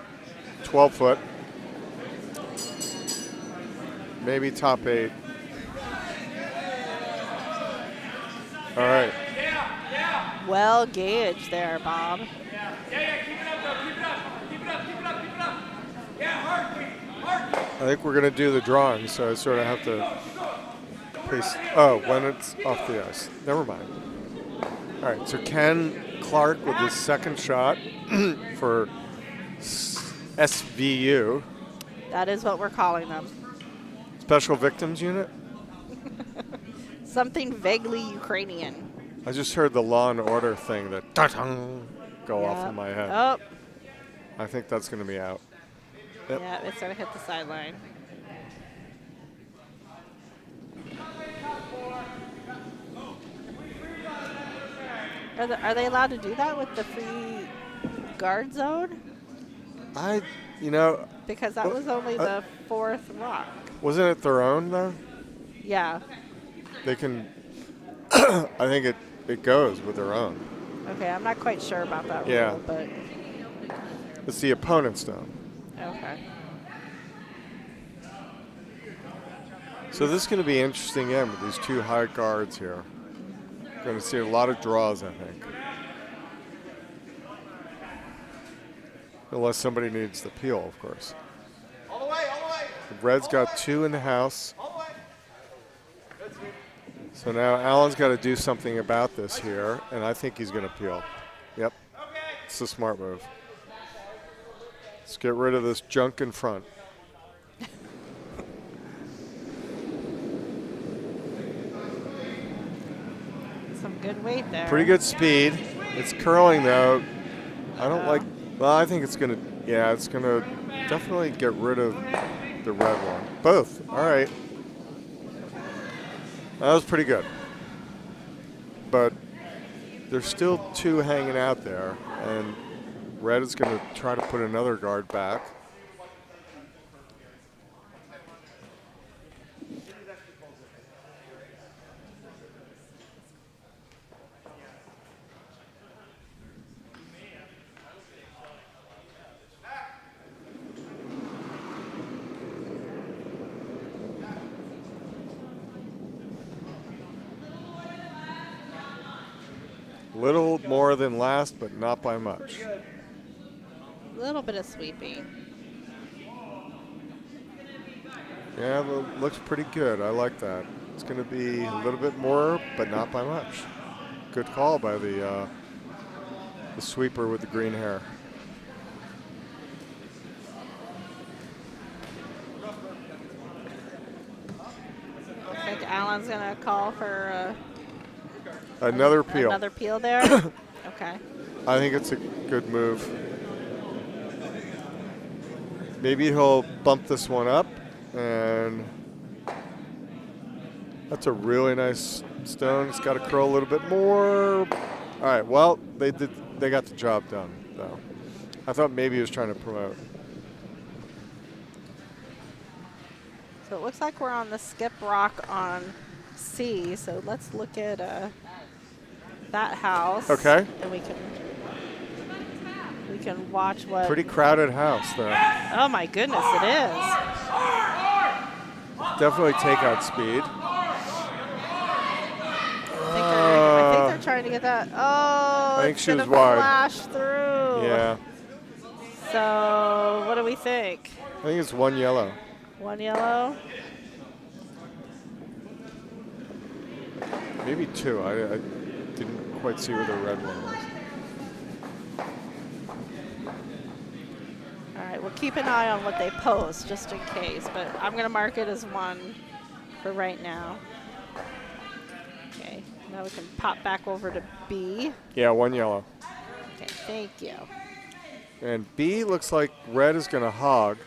12 foot. Maybe top 8. All right. Well gauged there, Bob. Keep it up, though. Keep it up. Keep it up. Keep it up. Keep it up. Yeah, hard. I think we're going to do the drawing, so I sort of have to place. Oh, when it's off the ice. Never mind. All right, so Ken Clark with his second shot for SVU, That is what we're calling them. Special Victims Unit. Something vaguely Ukrainian. I just heard the Law and Order thing that go off in my head. Oh, I think that's going to be out. Yep. yeah, it's going to hit the sideline. Are they allowed to do that with the free guard zone? Because that was only the 4th rock. Wasn't it their own though? Yeah. They can. I think it goes with their own. Okay, I'm not quite sure about that Yeah. rule, but It's the opponent's zone. okay. So this is going to be interesting in with these two high guards here. Going to see a lot of draws, I think. Unless somebody needs the peel, of course. All the way, all the way. Red's got 2 in the house. So now Alan's got to do something about this here, and I think he's going to peel. Yep. It's a smart move. Let's get rid of this junk in front. Some good weight there. Pretty good speed. It's curling, though. I don't like, well, I think it's going to, yeah, it's going to definitely get rid of the red one. Both. All right. That was pretty good. But there's still 2 hanging out there, and red is going to try to put another guard back. Little more than last, but not by much. A little bit of sweeping. Yeah, well, looks pretty good. I like that. It's going to be a little bit more, but not by much. Good call by the sweeper with the green hair. Looks like Alan's going to call for Another peel. another peel there. Okay. I think it's a good move. Maybe he'll bump this one up, and that's a really nice stone. It's got to curl a little bit more. All right. Well, they got the job done, though. I thought maybe he was trying to promote. So it looks like we're on the skip rock on C. So let's look at that house. Okay. And we can watch what. Pretty crowded house, though. Oh my goodness, it is. Definitely takeout speed. I think they're trying to get that. Oh, I think it's she was gonna wide. flash through. Yeah. So what do we think? I think it's 1 yellow. 1 yellow. Maybe 2. I didn't quite see where the red one was. All right, we'll keep an eye on what they post just in case, but I'm going to mark it as 1 for right now. Okay, now we can pop back over to B. Yeah, 1 yellow. Okay, thank you. And B looks like red is going to hog.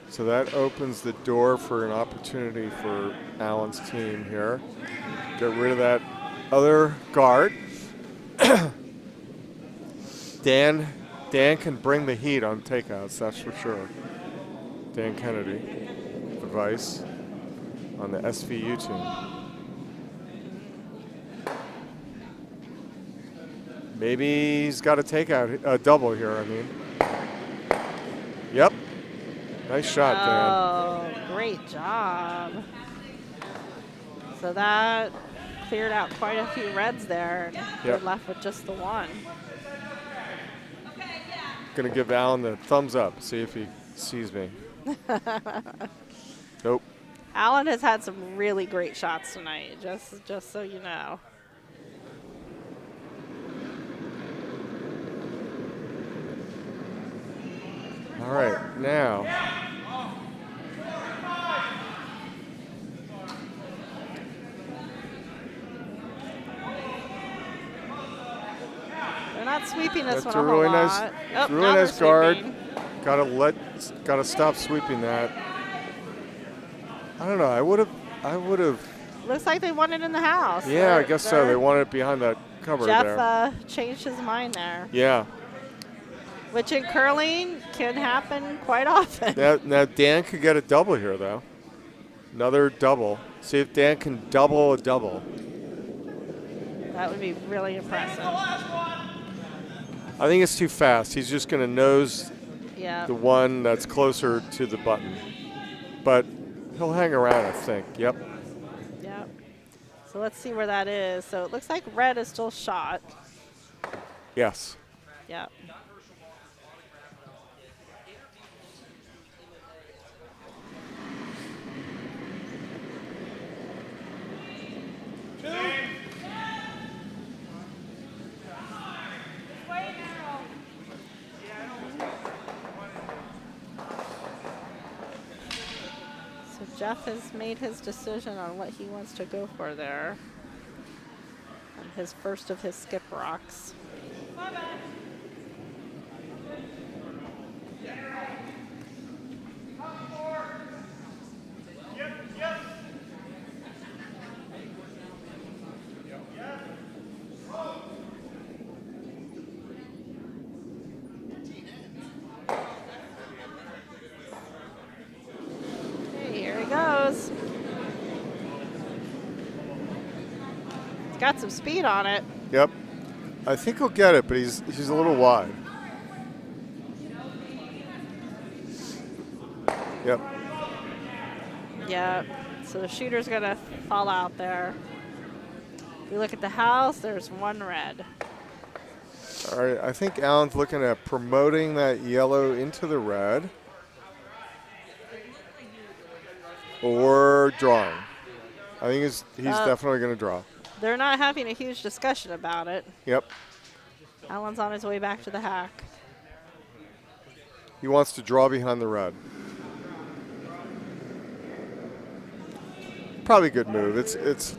So that opens the door for an opportunity for Alan's team here. Get rid of that other guard. Dan can bring the heat on takeouts, that's for sure. Dan Kennedy, the vice on the SVU team. Maybe he's got a takeout, a double here, I mean. Yep. Nice shot, Dan. Oh, great job. So that cleared out quite a few reds there. Yep. We're left with just the 1. Gonna give Alan the thumbs up, see if he sees me. Nope. Alan has had some really great shots tonight, just so you know. All right, now. They're not sweeping this That's one a a whole really nice, lot. Oh, really now they're nice guard. sweeping. Gotta stop sweeping that. I don't know. I would have. Looks like they want it in the house. Yeah, I guess so. They wanted it behind that cover there. Geof changed his mind there, Yeah. which in curling can happen quite often. Now Dan could get a double here, though. Another double. See if Dan can double a double. That would be really impressive. I think it's too fast. He's just going to nose Yeah. the one that's closer to the button. But He'll hang around, I think. Yep. Yep. So let's see where that is. So it looks like red is still shot. Yes. Yep. So Geof has made his decision on what he wants to go for there. On his first of his skip rocks. Goes. It's got some speed on it. Yep. I think he'll get it, but he's a little wide. Yep. Yep. So the shooter's gonna fall out there. If we look at the house, there's one red. All right, I think Alan's looking at promoting that yellow into the red. Or drawing. I think he's definitely going to draw. They're not having a huge discussion about it. Yep. Alan's on his way back to the hack. He wants to draw behind the red. Probably a good move. It's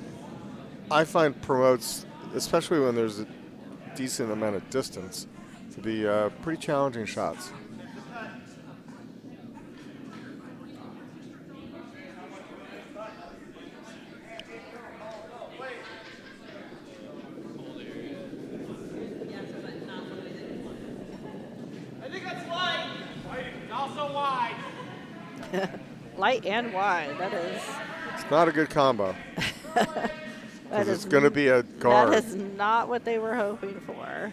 I find promotes, especially when there's a decent amount of distance, to be pretty challenging shots. Light and wide. That is. It's not a good combo. Because it's going to be a guard. That is not what they were hoping for.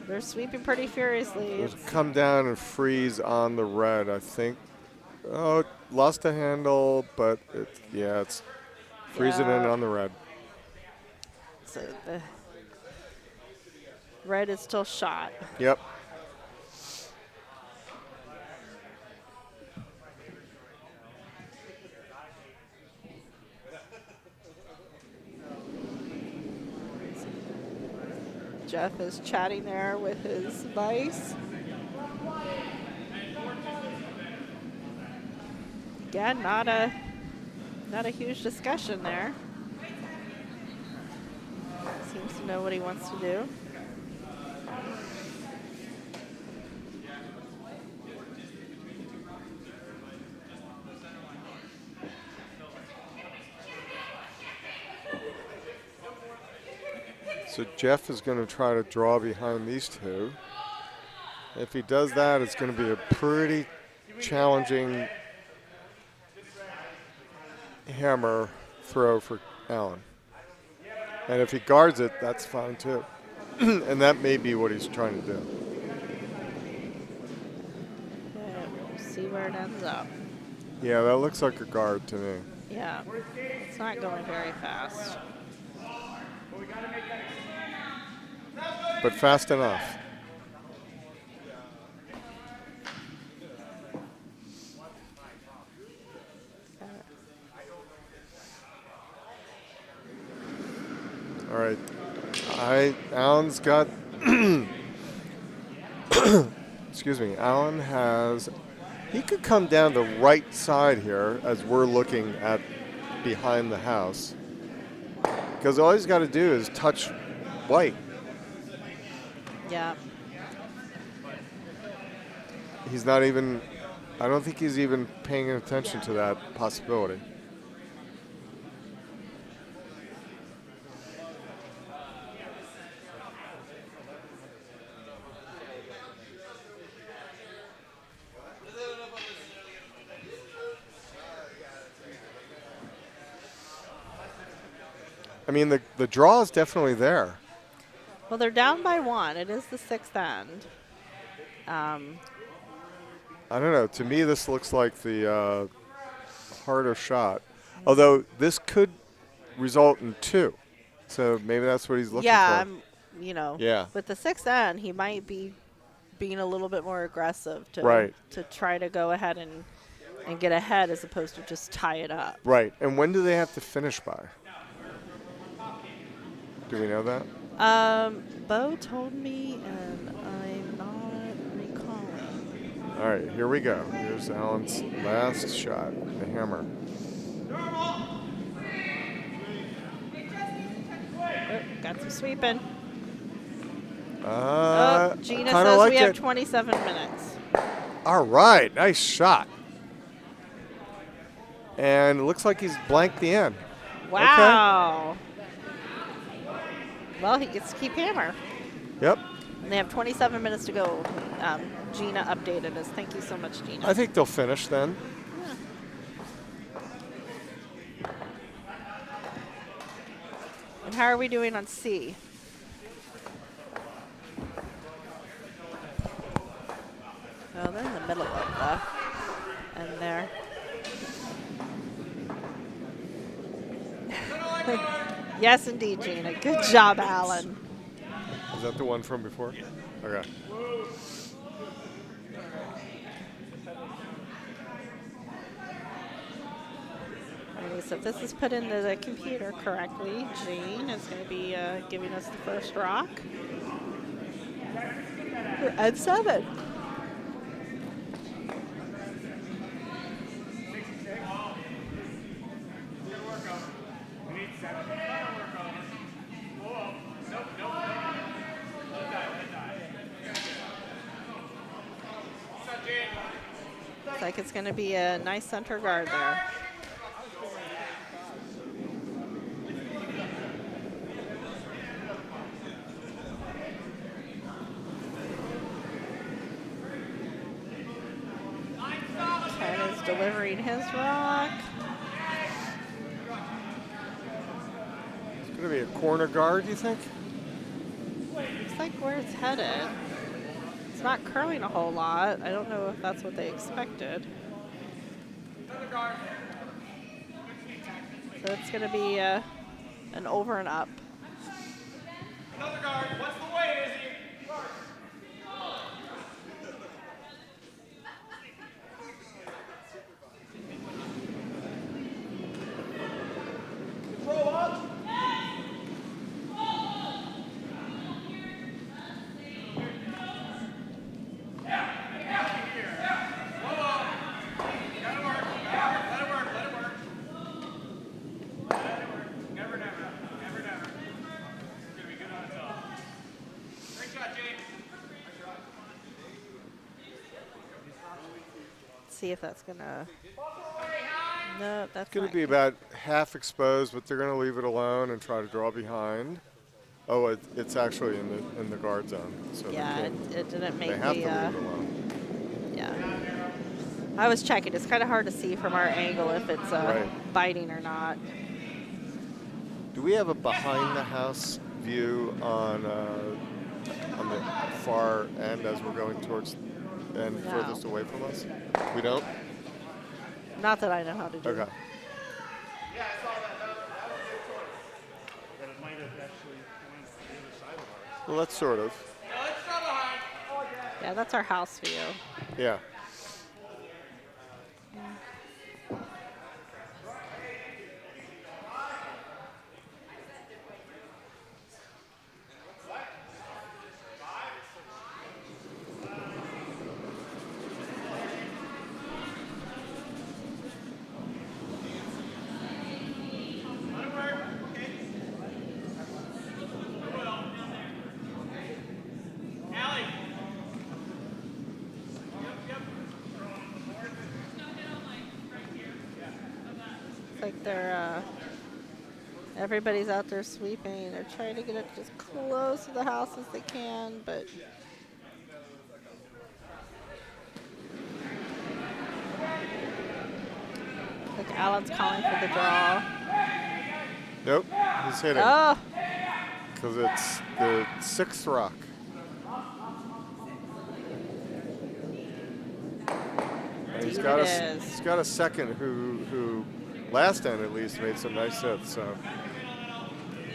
They're sweeping pretty furiously. It'll come down and freeze on the red, I think. Oh, lost a handle, but it's freezing in on the red. So the red is still shot. Yep. Geof is chatting there with his vice. Again, not a huge discussion there. Seems to know what he wants to do. So Geof is going to try to draw behind these two. If he does that, it's going to be a pretty challenging hammer throw for Alan. And if he guards it, that's fine too. And that may be what he's trying to do. Okay, we'll see where it ends up. Yeah, that looks like a guard to me. Yeah, it's not going very fast. But fast enough. All right. Alan's got, excuse me, Alan has, he could come down the right side here as we're looking at behind the house. Because all he's got to do is touch white. Yeah. He's not even, I don't think he's even paying attention to that possibility. I mean, the draw is definitely there. Well, they're down by one. It is the sixth end. I don't know. To me, this looks like the harder shot. Although this could result in 2. So maybe that's what he's looking Yeah, for. you know. Yeah. With the 6th end, he might be being a little bit more aggressive to Right. to try to go ahead and get ahead as opposed to just tie it up. Right. And when do they have to finish by? Do we know that? Bo told me, and I'm not recalling. All right, here we go. Here's Alan's last shot, the hammer. Oh, got some sweeping. Gina kinda says like we have it. 27 minutes. All right, nice shot. And it looks like he's blanked the end. Wow. Well, he gets to keep hammer. Yep. And they have 27 minutes to go. Gina updated us. Thank you so much, Gina. I think they'll finish then. And how are we doing on C? Oh, they're in the middle of the end there. Yes, indeed, Gina. Good job, Alan. Is that the one from before? Okay. Alrighty, so if this is put into the computer correctly, Jean is going to be giving us the first rock. For Ed 7. Looks like it's going to be a nice center guard there. Ted is delivering his rock. It's going to be a corner guard, you think? Looks like where it's headed. It's not curling a whole lot. I don't know if that's what they expected. So it's going to be an over and up. Another guard. What's the weight, Izzy? Control up. See if that's gonna. No, that's It's going not to be about half exposed, but they're going to leave it alone and try to draw behind. Oh, it's actually in the guard zone. So Yeah, they it can't- didn't make they have the. to leave it alone. Yeah. I was checking. It's kind of hard to see from our angle if it's Right. biting or not. Do we have a behind the house view on the far end as we're going towards and No. furthest away from us? We don't? Not that I know how to do. Okay. Well, that's sort of. Yeah, that's our house view. Yeah. Like they're everybody's out there sweeping. They're trying to get it as close to the house as they can, but like Alan's calling for the draw. Nope. He's hitting. Oh, Because it's the 6th rock. And he's Indeed got it a is. he's got a second who last end at least made some nice hits. So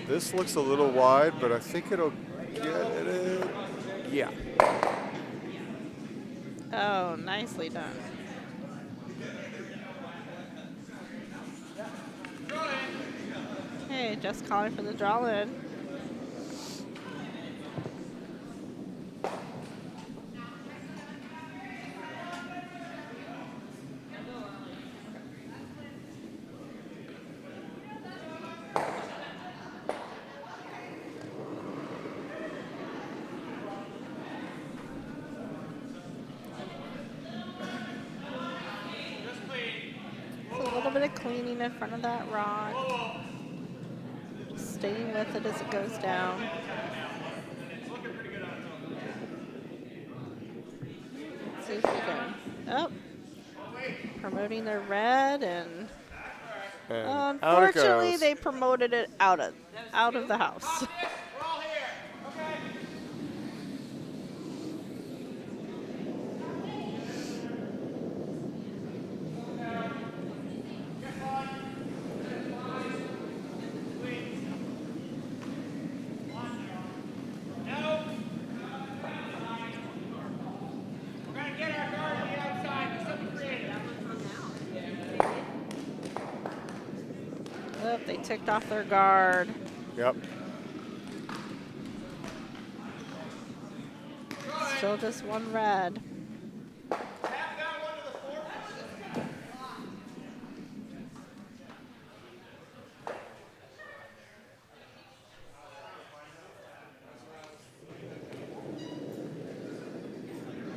this looks a little wide, but I think it'll get it. Yeah. Oh, nicely done. Okay, just calling for the draw in. A little bit of cleaning in front of that rock. Just staying with it as it goes down. Let's see if we can. Oh, promoting their red, and And out it unfortunately goes. they promoted it out of the house. We're all here. Okay. No. We're going to get our guard on the outside. Do something creative. Oh, they ticked off their guard. Yep. Still just one red.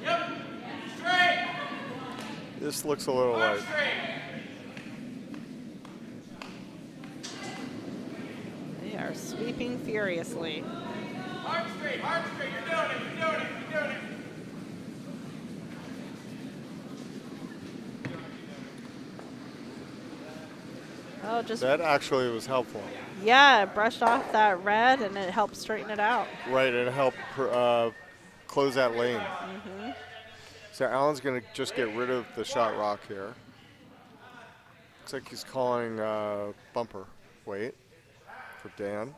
Yep. Straight. This looks a little light. Straight. They are sweeping furiously. Hard straight. Hard straight. You're doing it. You're doing it. You're doing it. Oh, just That actually was helpful. yeah, it brushed off that red and it helped straighten it out. Right, and help close that lane. So Alan's going to just get rid of the shot rock here. Looks like he's calling bumper weight for Dan.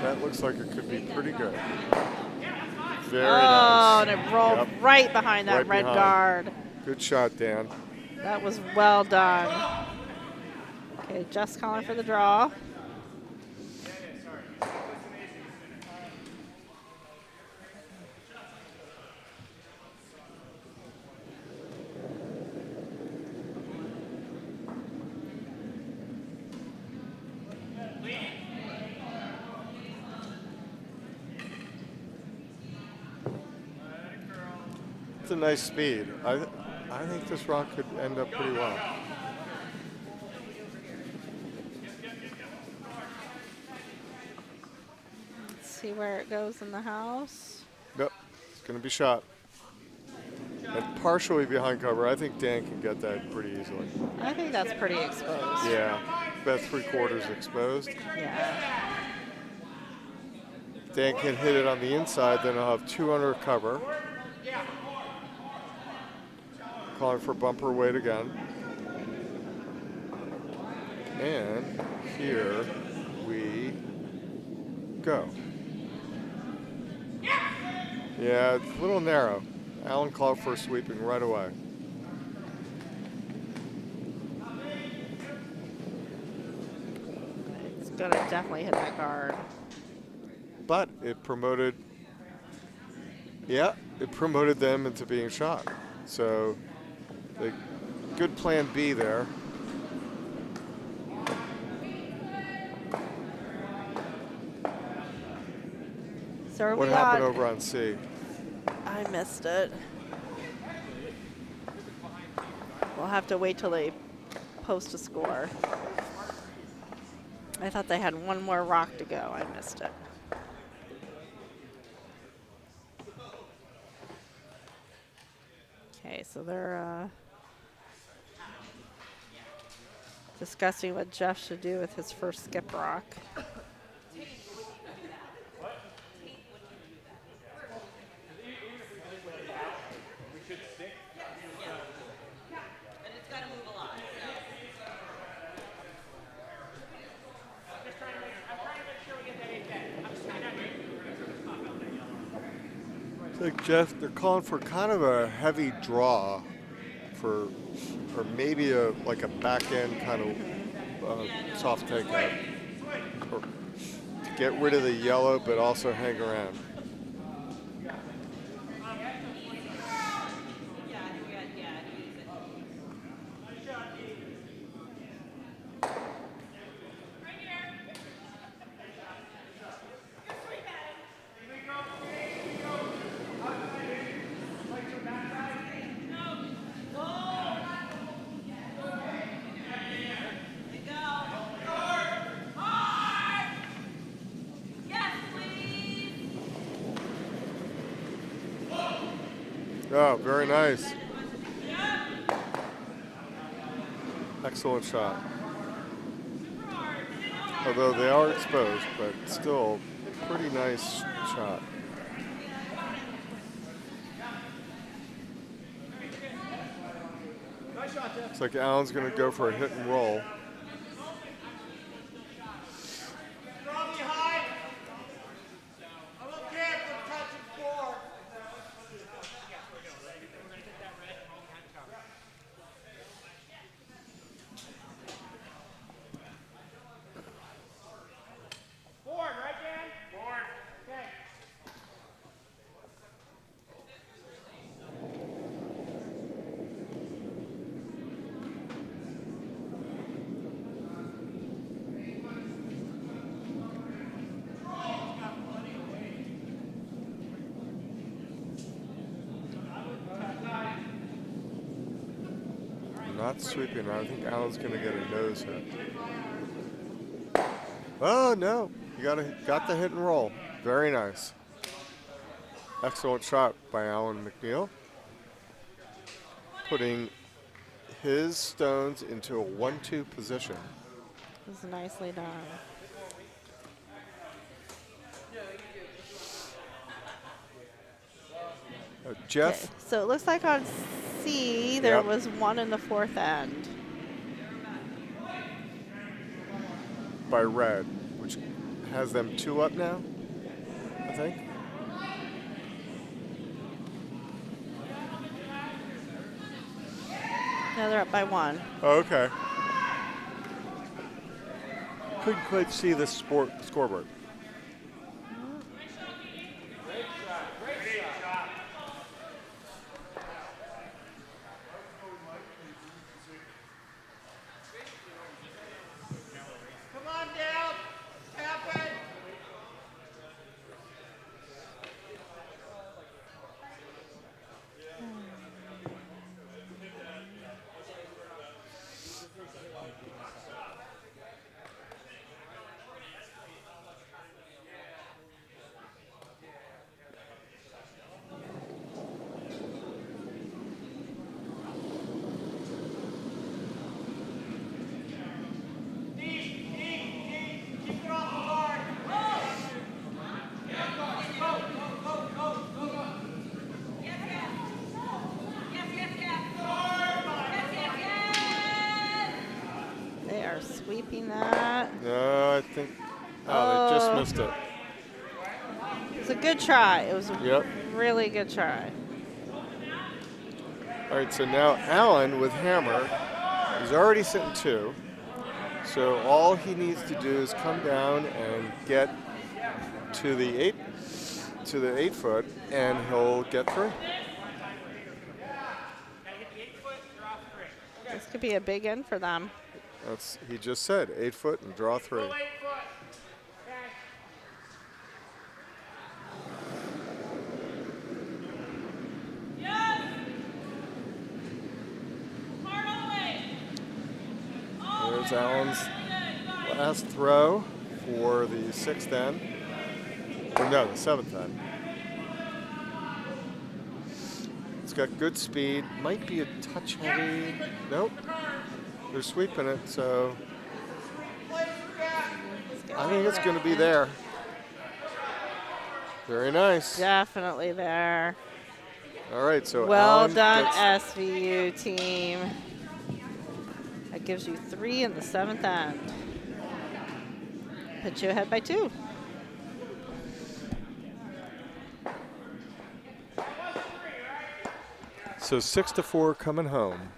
That looks like it could be pretty good. Very Oh, nice. and it rolled Yep. right behind that Right red behind. guard. Good shot, Dan. That was well done. Okay, just calling for the draw. It's a nice speed. I think this rock could end up pretty well. Let's see where it goes in the house. Yep, it's going to be shot. And partially behind cover. I think Dan can get that pretty easily. I think that's pretty exposed. Yeah, about 3/4 exposed. Yeah. Dan can hit it on the inside, then I'll have 2 under cover. Calling for bumper weight again. And here we go. Yeah, it's a little narrow. Alan called for sweeping right away. It's gonna definitely hit that guard. But it promoted, yeah, it promoted them into being shot. So, the good plan B there. So are What we happened on? over on C? I missed it. We'll have to wait till they post a score. I thought they had one more rock to go. I missed it. Okay, Okay, so they're discussing what Geof should do with his first skip rock. Like Geof, they're calling for kind of a heavy draw for, or maybe like a back end kind of soft takeout, or to get rid of the yellow but also hang around. Oh, very nice. Excellent shot. Although they are exposed, but still pretty nice shot. Looks like Alan's going to go for a hit and roll. Not sweeping. I think Alan's going to get a nose hit. Oh, no. You got the hit and roll. Very nice. Excellent shot by Alan MacNeill. Putting his stones into a 1-2 position. This is nicely done. Geof. Okay, so it looks like on C there was one in the fourth end. By red, which has them 2 up now, I think. No, they're up by 1. Oh, okay. Couldn't quite see the scoreboard. Sweeping that. No, I think. Oh, they just missed it. It's a good try. It was a really good try. All right, so now Alan with hammer is already sitting 2. So all he needs to do is come down and get to the 8 foot, and he'll get 3. This could be a big end for them. That's, he just said 8 foot and draw 3. There's Alan's last throw for the 6th end. Or no, the 7th end. It's It's got good speed. Might be a touch heavy. Nope. They're sweeping it, so I think it's going to be there. Very nice. Definitely there. All right, so Well Alan done, gets- SVU team. That gives you 3 in the 7th end. Put you ahead by 2. So 6-4 coming home.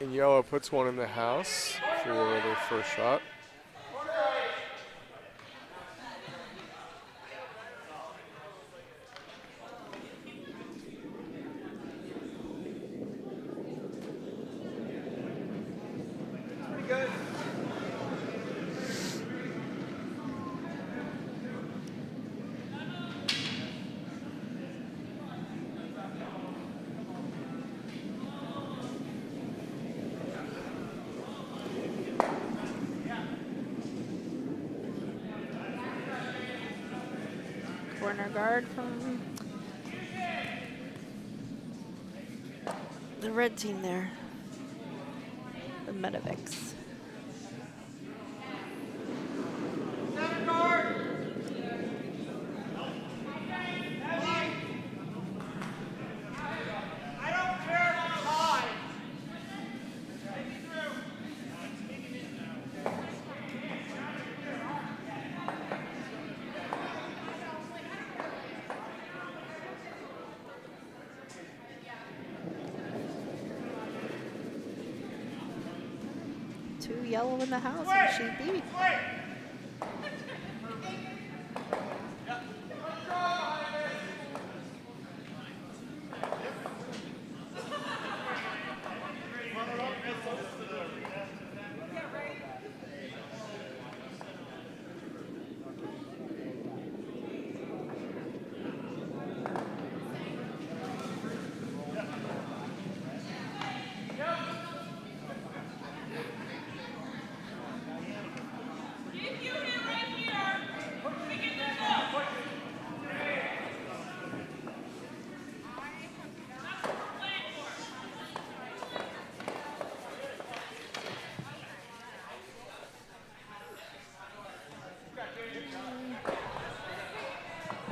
And yellow puts one in the house for their first shot. Corner guard from the red team there. The Medoviks. Two yellow in the house and she beat.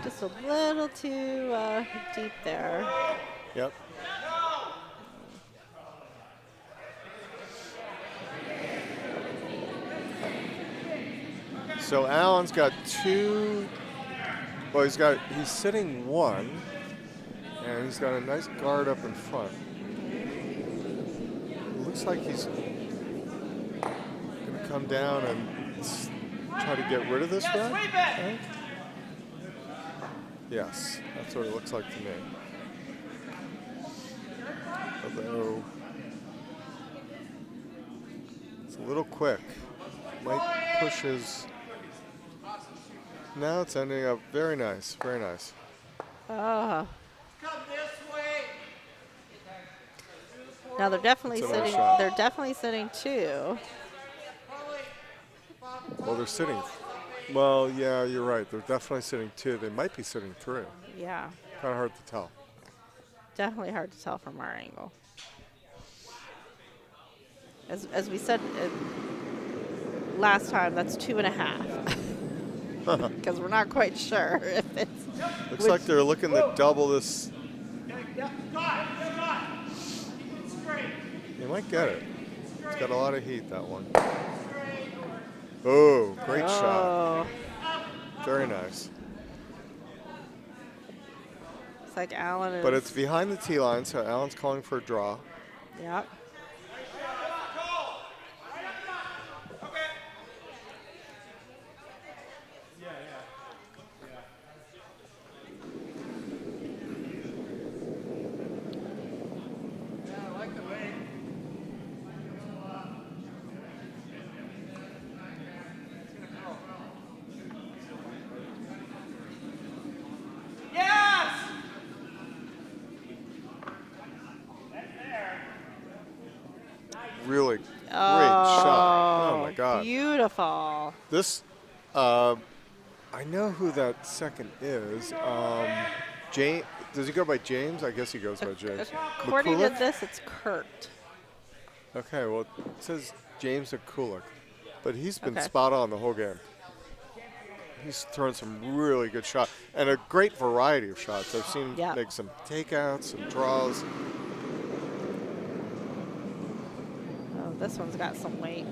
Just a little too deep there. Yep. So Alan's got 2. Well, he's sitting 1, and he's got a nice guard up in front. It looks like he's gonna come down and try to get rid of this red. Right? Yes, that's what it looks like to me. Although it's a little quick. Might push his. Now it's ending up very nice, very nice. Oh. Now they're definitely That's another sitting. shot. They're definitely sitting 2. Well, they're sitting. Well, yeah, you're right. They're definitely sitting 2. They might be sitting 3. Yeah, Kind of hard to tell. definitely hard to tell from our angle. As we said last time, that's 2.5. Because we're not quite sure if it's. Looks like they're looking to double this. They might get it. It's got a lot of heat, that one. Oh, great shot. Oh, Very nice. it's like Alan is. But it's behind the tee line, so Alan's calling for a draw. Yep. This, I know who that second is. James, does he go by James? I guess he goes by James. According to Mikulec? this, it's Kurt. Okay, well, it says James Mikulec, but he's been Okay. spot on the whole game. He's thrown some really good shots and a great variety of shots. I've seen him Yeah. make some takeouts, some draws. Oh, this one's got some weight.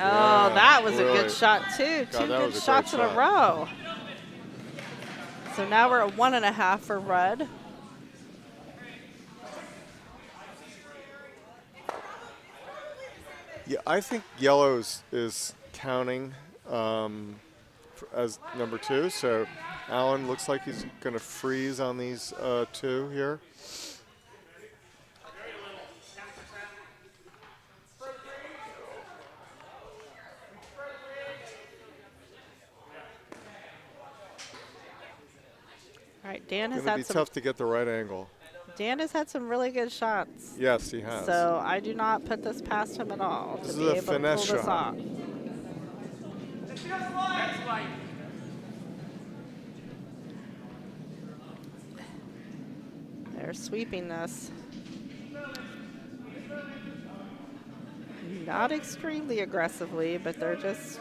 Oh, that was a really. good shot too. God, Two that good was a great shots in a shot. row. So now we're at 1.5 for Rudd. Yeah, I think yellow is counting as number 2. So Allen looks like he's going to freeze on these 2 here. All right, Dan has Going to be had some. tough to get the right angle. Dan has had some really good shots. Yes, he has. So I do not put this past him at all This to is be a able to pull finesse this shot. off. That's light. They're sweeping this. Not extremely aggressively, but they're just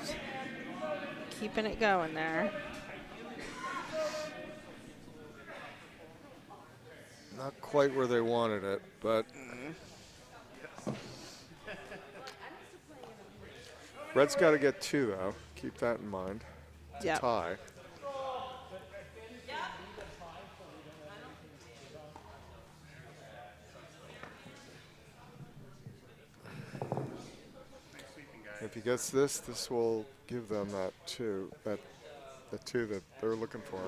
keeping it going there. Not quite where they wanted it, but Red's got to get 2, though. Keep that in mind. It's Yep. a tie. If he gets this, this will give them that 2, the 2 that they're looking for.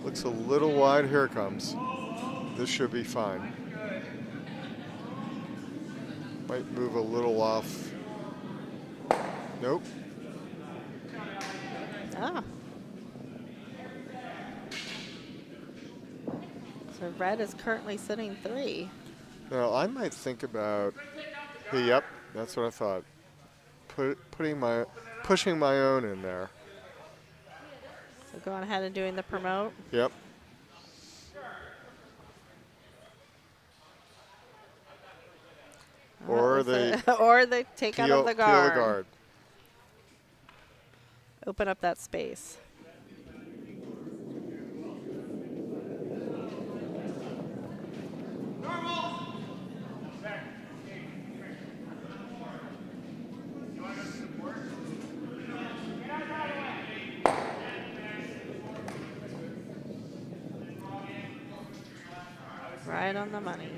Looks a little wide. Here it comes. This should be fine. Might move a little off. Nope. Ah. So Red is currently sitting 3. Now I might think about. Hey, yep, that's what I thought. Pushing my own in there. So going ahead and doing the promote. Yep. Or they or they take out of the peel guard. the guard. Open up that space. Right on the money.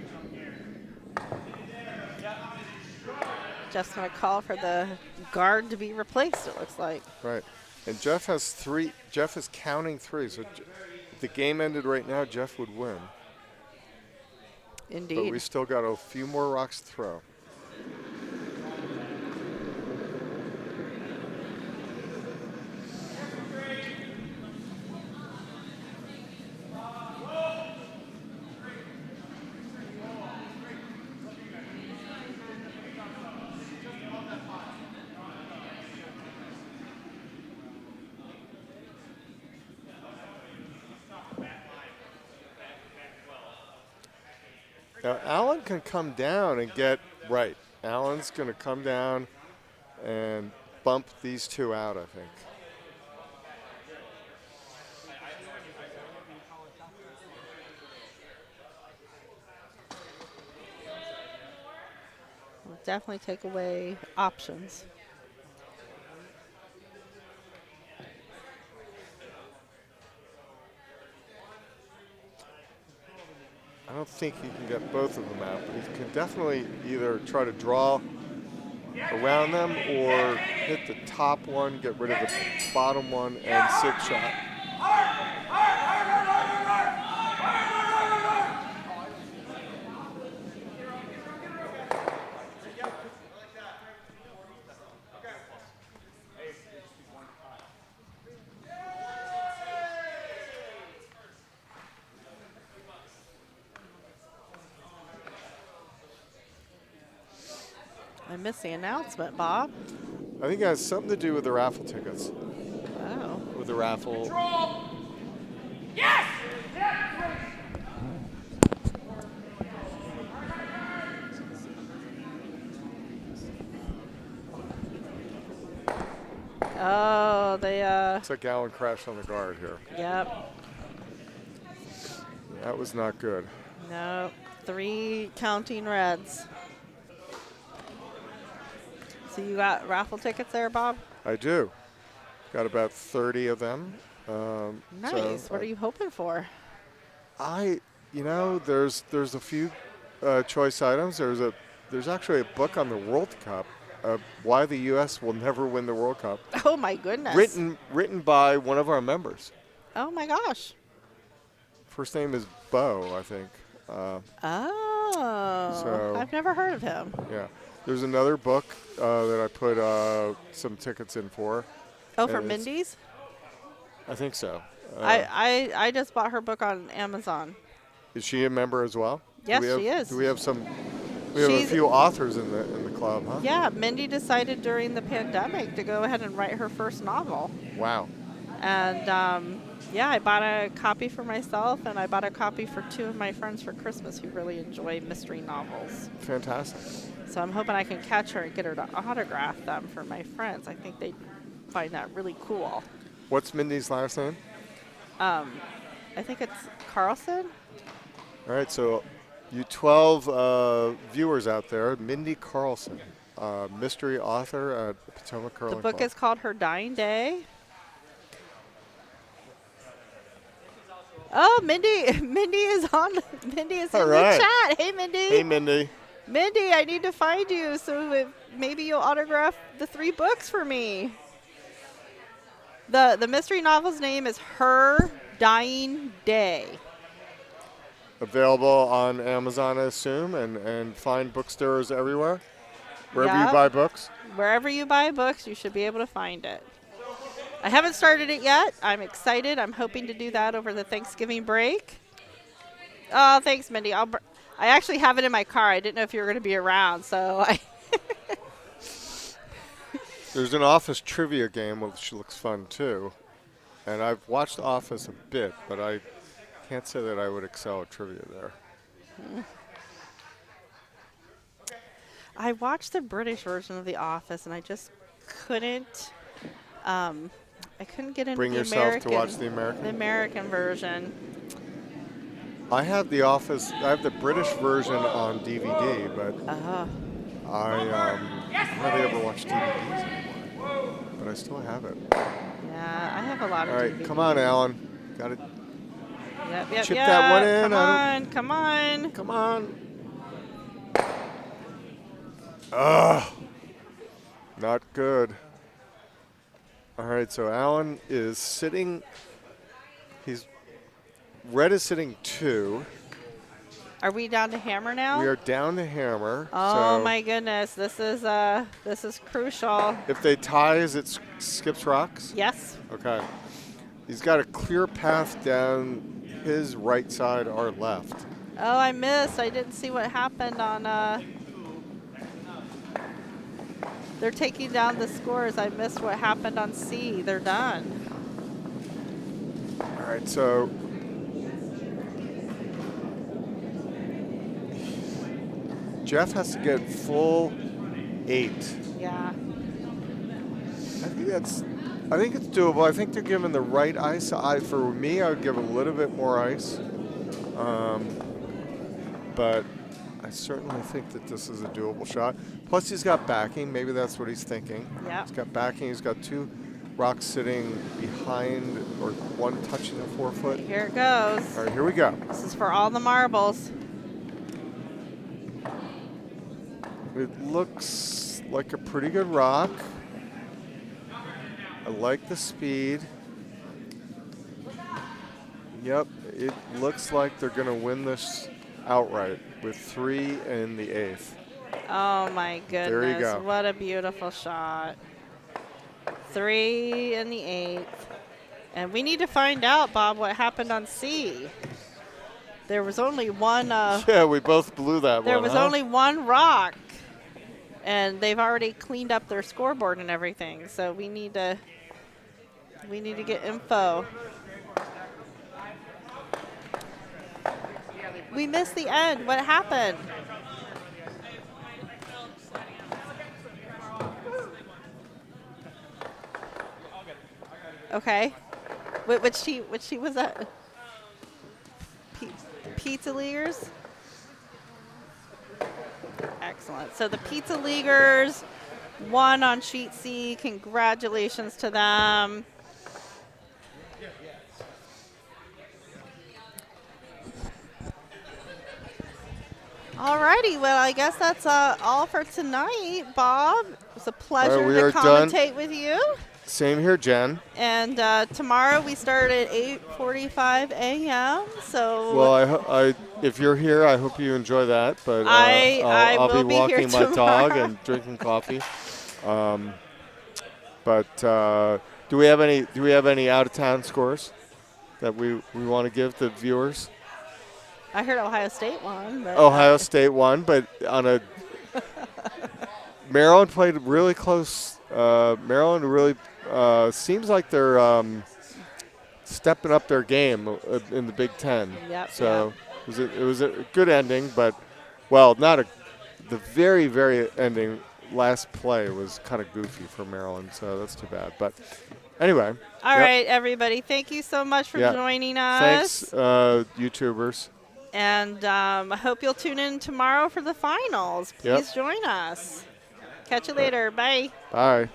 Jeff's going to call for the guard to be replaced, it looks like. Right. And Geof has 3. Geof is counting 3. So if the game ended right now, Geof would win. Indeed. But we still got a few more rocks to throw. Now, Allen can come down and get right. Allen's going to come down and bump these 2 out, I think. Will definitely take away options. I don't think he can get both of them out, but he can definitely either try to draw around them or hit the top one, get rid of the bottom one, and sit shot. I missed the announcement, Bob. I think it has something to do with the raffle tickets. Oh. With the raffle. Control. Yes! Oh, they, Looks like Allen crashed on the guard here. yep. That was not good. No, 3 counting reds. So you got raffle tickets there, Bob? I do. Got about 30 of them. Nice. So What are you hoping for? There's a few choice items. There's actually a book on the World Cup, why the U.S. will never win the World Cup. Oh my goodness. Written by one of our members. Oh my gosh. First name is Bo, I think. So- I've never heard of him. Yeah. There's another book that I put some tickets in for. Oh, for And it's- Mindy's? I think so. I just bought her book on Amazon. Is she a member as well? Yes, Do we have- she is. Do we have some? We have a She's- few authors in the club, huh? Yeah, Mindy decided during the pandemic to go ahead and write her first novel. Wow. And yeah, I bought a copy for myself, and I bought a copy for 2 of my friends for Christmas who really enjoy mystery novels. Fantastic. So I'm hoping I can catch her and get her to autograph them for my friends. I think they'd find that really cool. What's Mindy's last name? I think it's Carlson. All right, so you 12 viewers out there, Mindy Carlson, mystery author at Potomac Curling The book Club. is called Her Dying Day. Oh, Mindy is on. Mindy is All in right. the chat. Hey, Mindy. Hey, Mindy. Mindy, I need to find you so maybe you'll autograph the 3 books for me. The mystery novel's name is Her Dying Day. Available on Amazon, I assume, and find bookstores everywhere. Wherever Yep. you buy books. Wherever you buy books, you should be able to find it. I haven't started it yet. I'm excited. I'm hoping to do that over the Thanksgiving break. Oh, thanks, Mindy. I actually have it in my car. I didn't know if you were going to be around, so I. There's an Office trivia game, which looks fun too. And I've watched Office a bit, but I can't say that I would excel at trivia there. I watched the British version of The Office, and I just couldn't. I couldn't get into Bring the yourself American, to watch the American? The American version. I have the Office. I have the British version on DVD, but I hardly ever watch DVDs anymore. But I still have it. Yeah, I have a lot All of right, DVDs. come on, Alan. Got it. Yep, chip that one in. Come I on, come on. Come on. Ugh. Not good. All right, so Alan is sitting. Red is sitting 2. Are we down to hammer now? We are down to hammer. Oh so my goodness, this is crucial. If they ties, it skips rocks? Yes. Okay. He's got a clear path down his right side, our left. Oh, I missed. I didn't see what happened on. They're taking down the scores. I missed what happened on C. They're done. All right, so Geoff has to get full 8. Yeah. I think it's doable. I think they're giving the right ice. For me, I would give a little bit more ice. But I certainly think that this is a doable shot. Plus, he's got backing. Maybe that's what he's thinking. Yeah. He's got backing. He's got 2 rocks sitting behind, or 1 touching the 4-foot. Here it goes. All right, here we go. This is for all the marbles. It looks like a pretty good rock. I like the speed. Yep, it looks like they're going to win this outright with 3 in the 8th. Oh my goodness. There you go. What a beautiful shot. 3 in the 8th. And we need to find out, Bob, what happened on C. There was only one. Yeah, we both blew that one. There was huh? only one rock. And they've already cleaned up their scoreboard and everything, so we need to get info. We missed the end. What happened? Okay. Which team was that? Pizza Leaguers? Excellent. So the Pizza Leaguers won on Sheet C. Congratulations to them. Alrighty, well, I guess that's all for tonight, Bob. It was a pleasure to commentate with you. Same here, Jen. And tomorrow we start at 8:45 a.m. So well, if you're here, I hope you enjoy that. But I'll be walking my dog and drinking coffee. Do we have any out of town scores that we want to give the viewers? I heard Ohio State won. But Ohio State won, but on a Maryland played really close. Maryland really seems like they're stepping up their game in the Big Ten. Yep. So it was a good ending, but the very, very ending last play was kind of goofy for Maryland, so that's too bad. But anyway. All right, everybody. Thank you so much for joining us. Thanks, YouTubers. And I hope you'll tune in tomorrow for the finals. Please join us. Catch you later. Bye. Bye.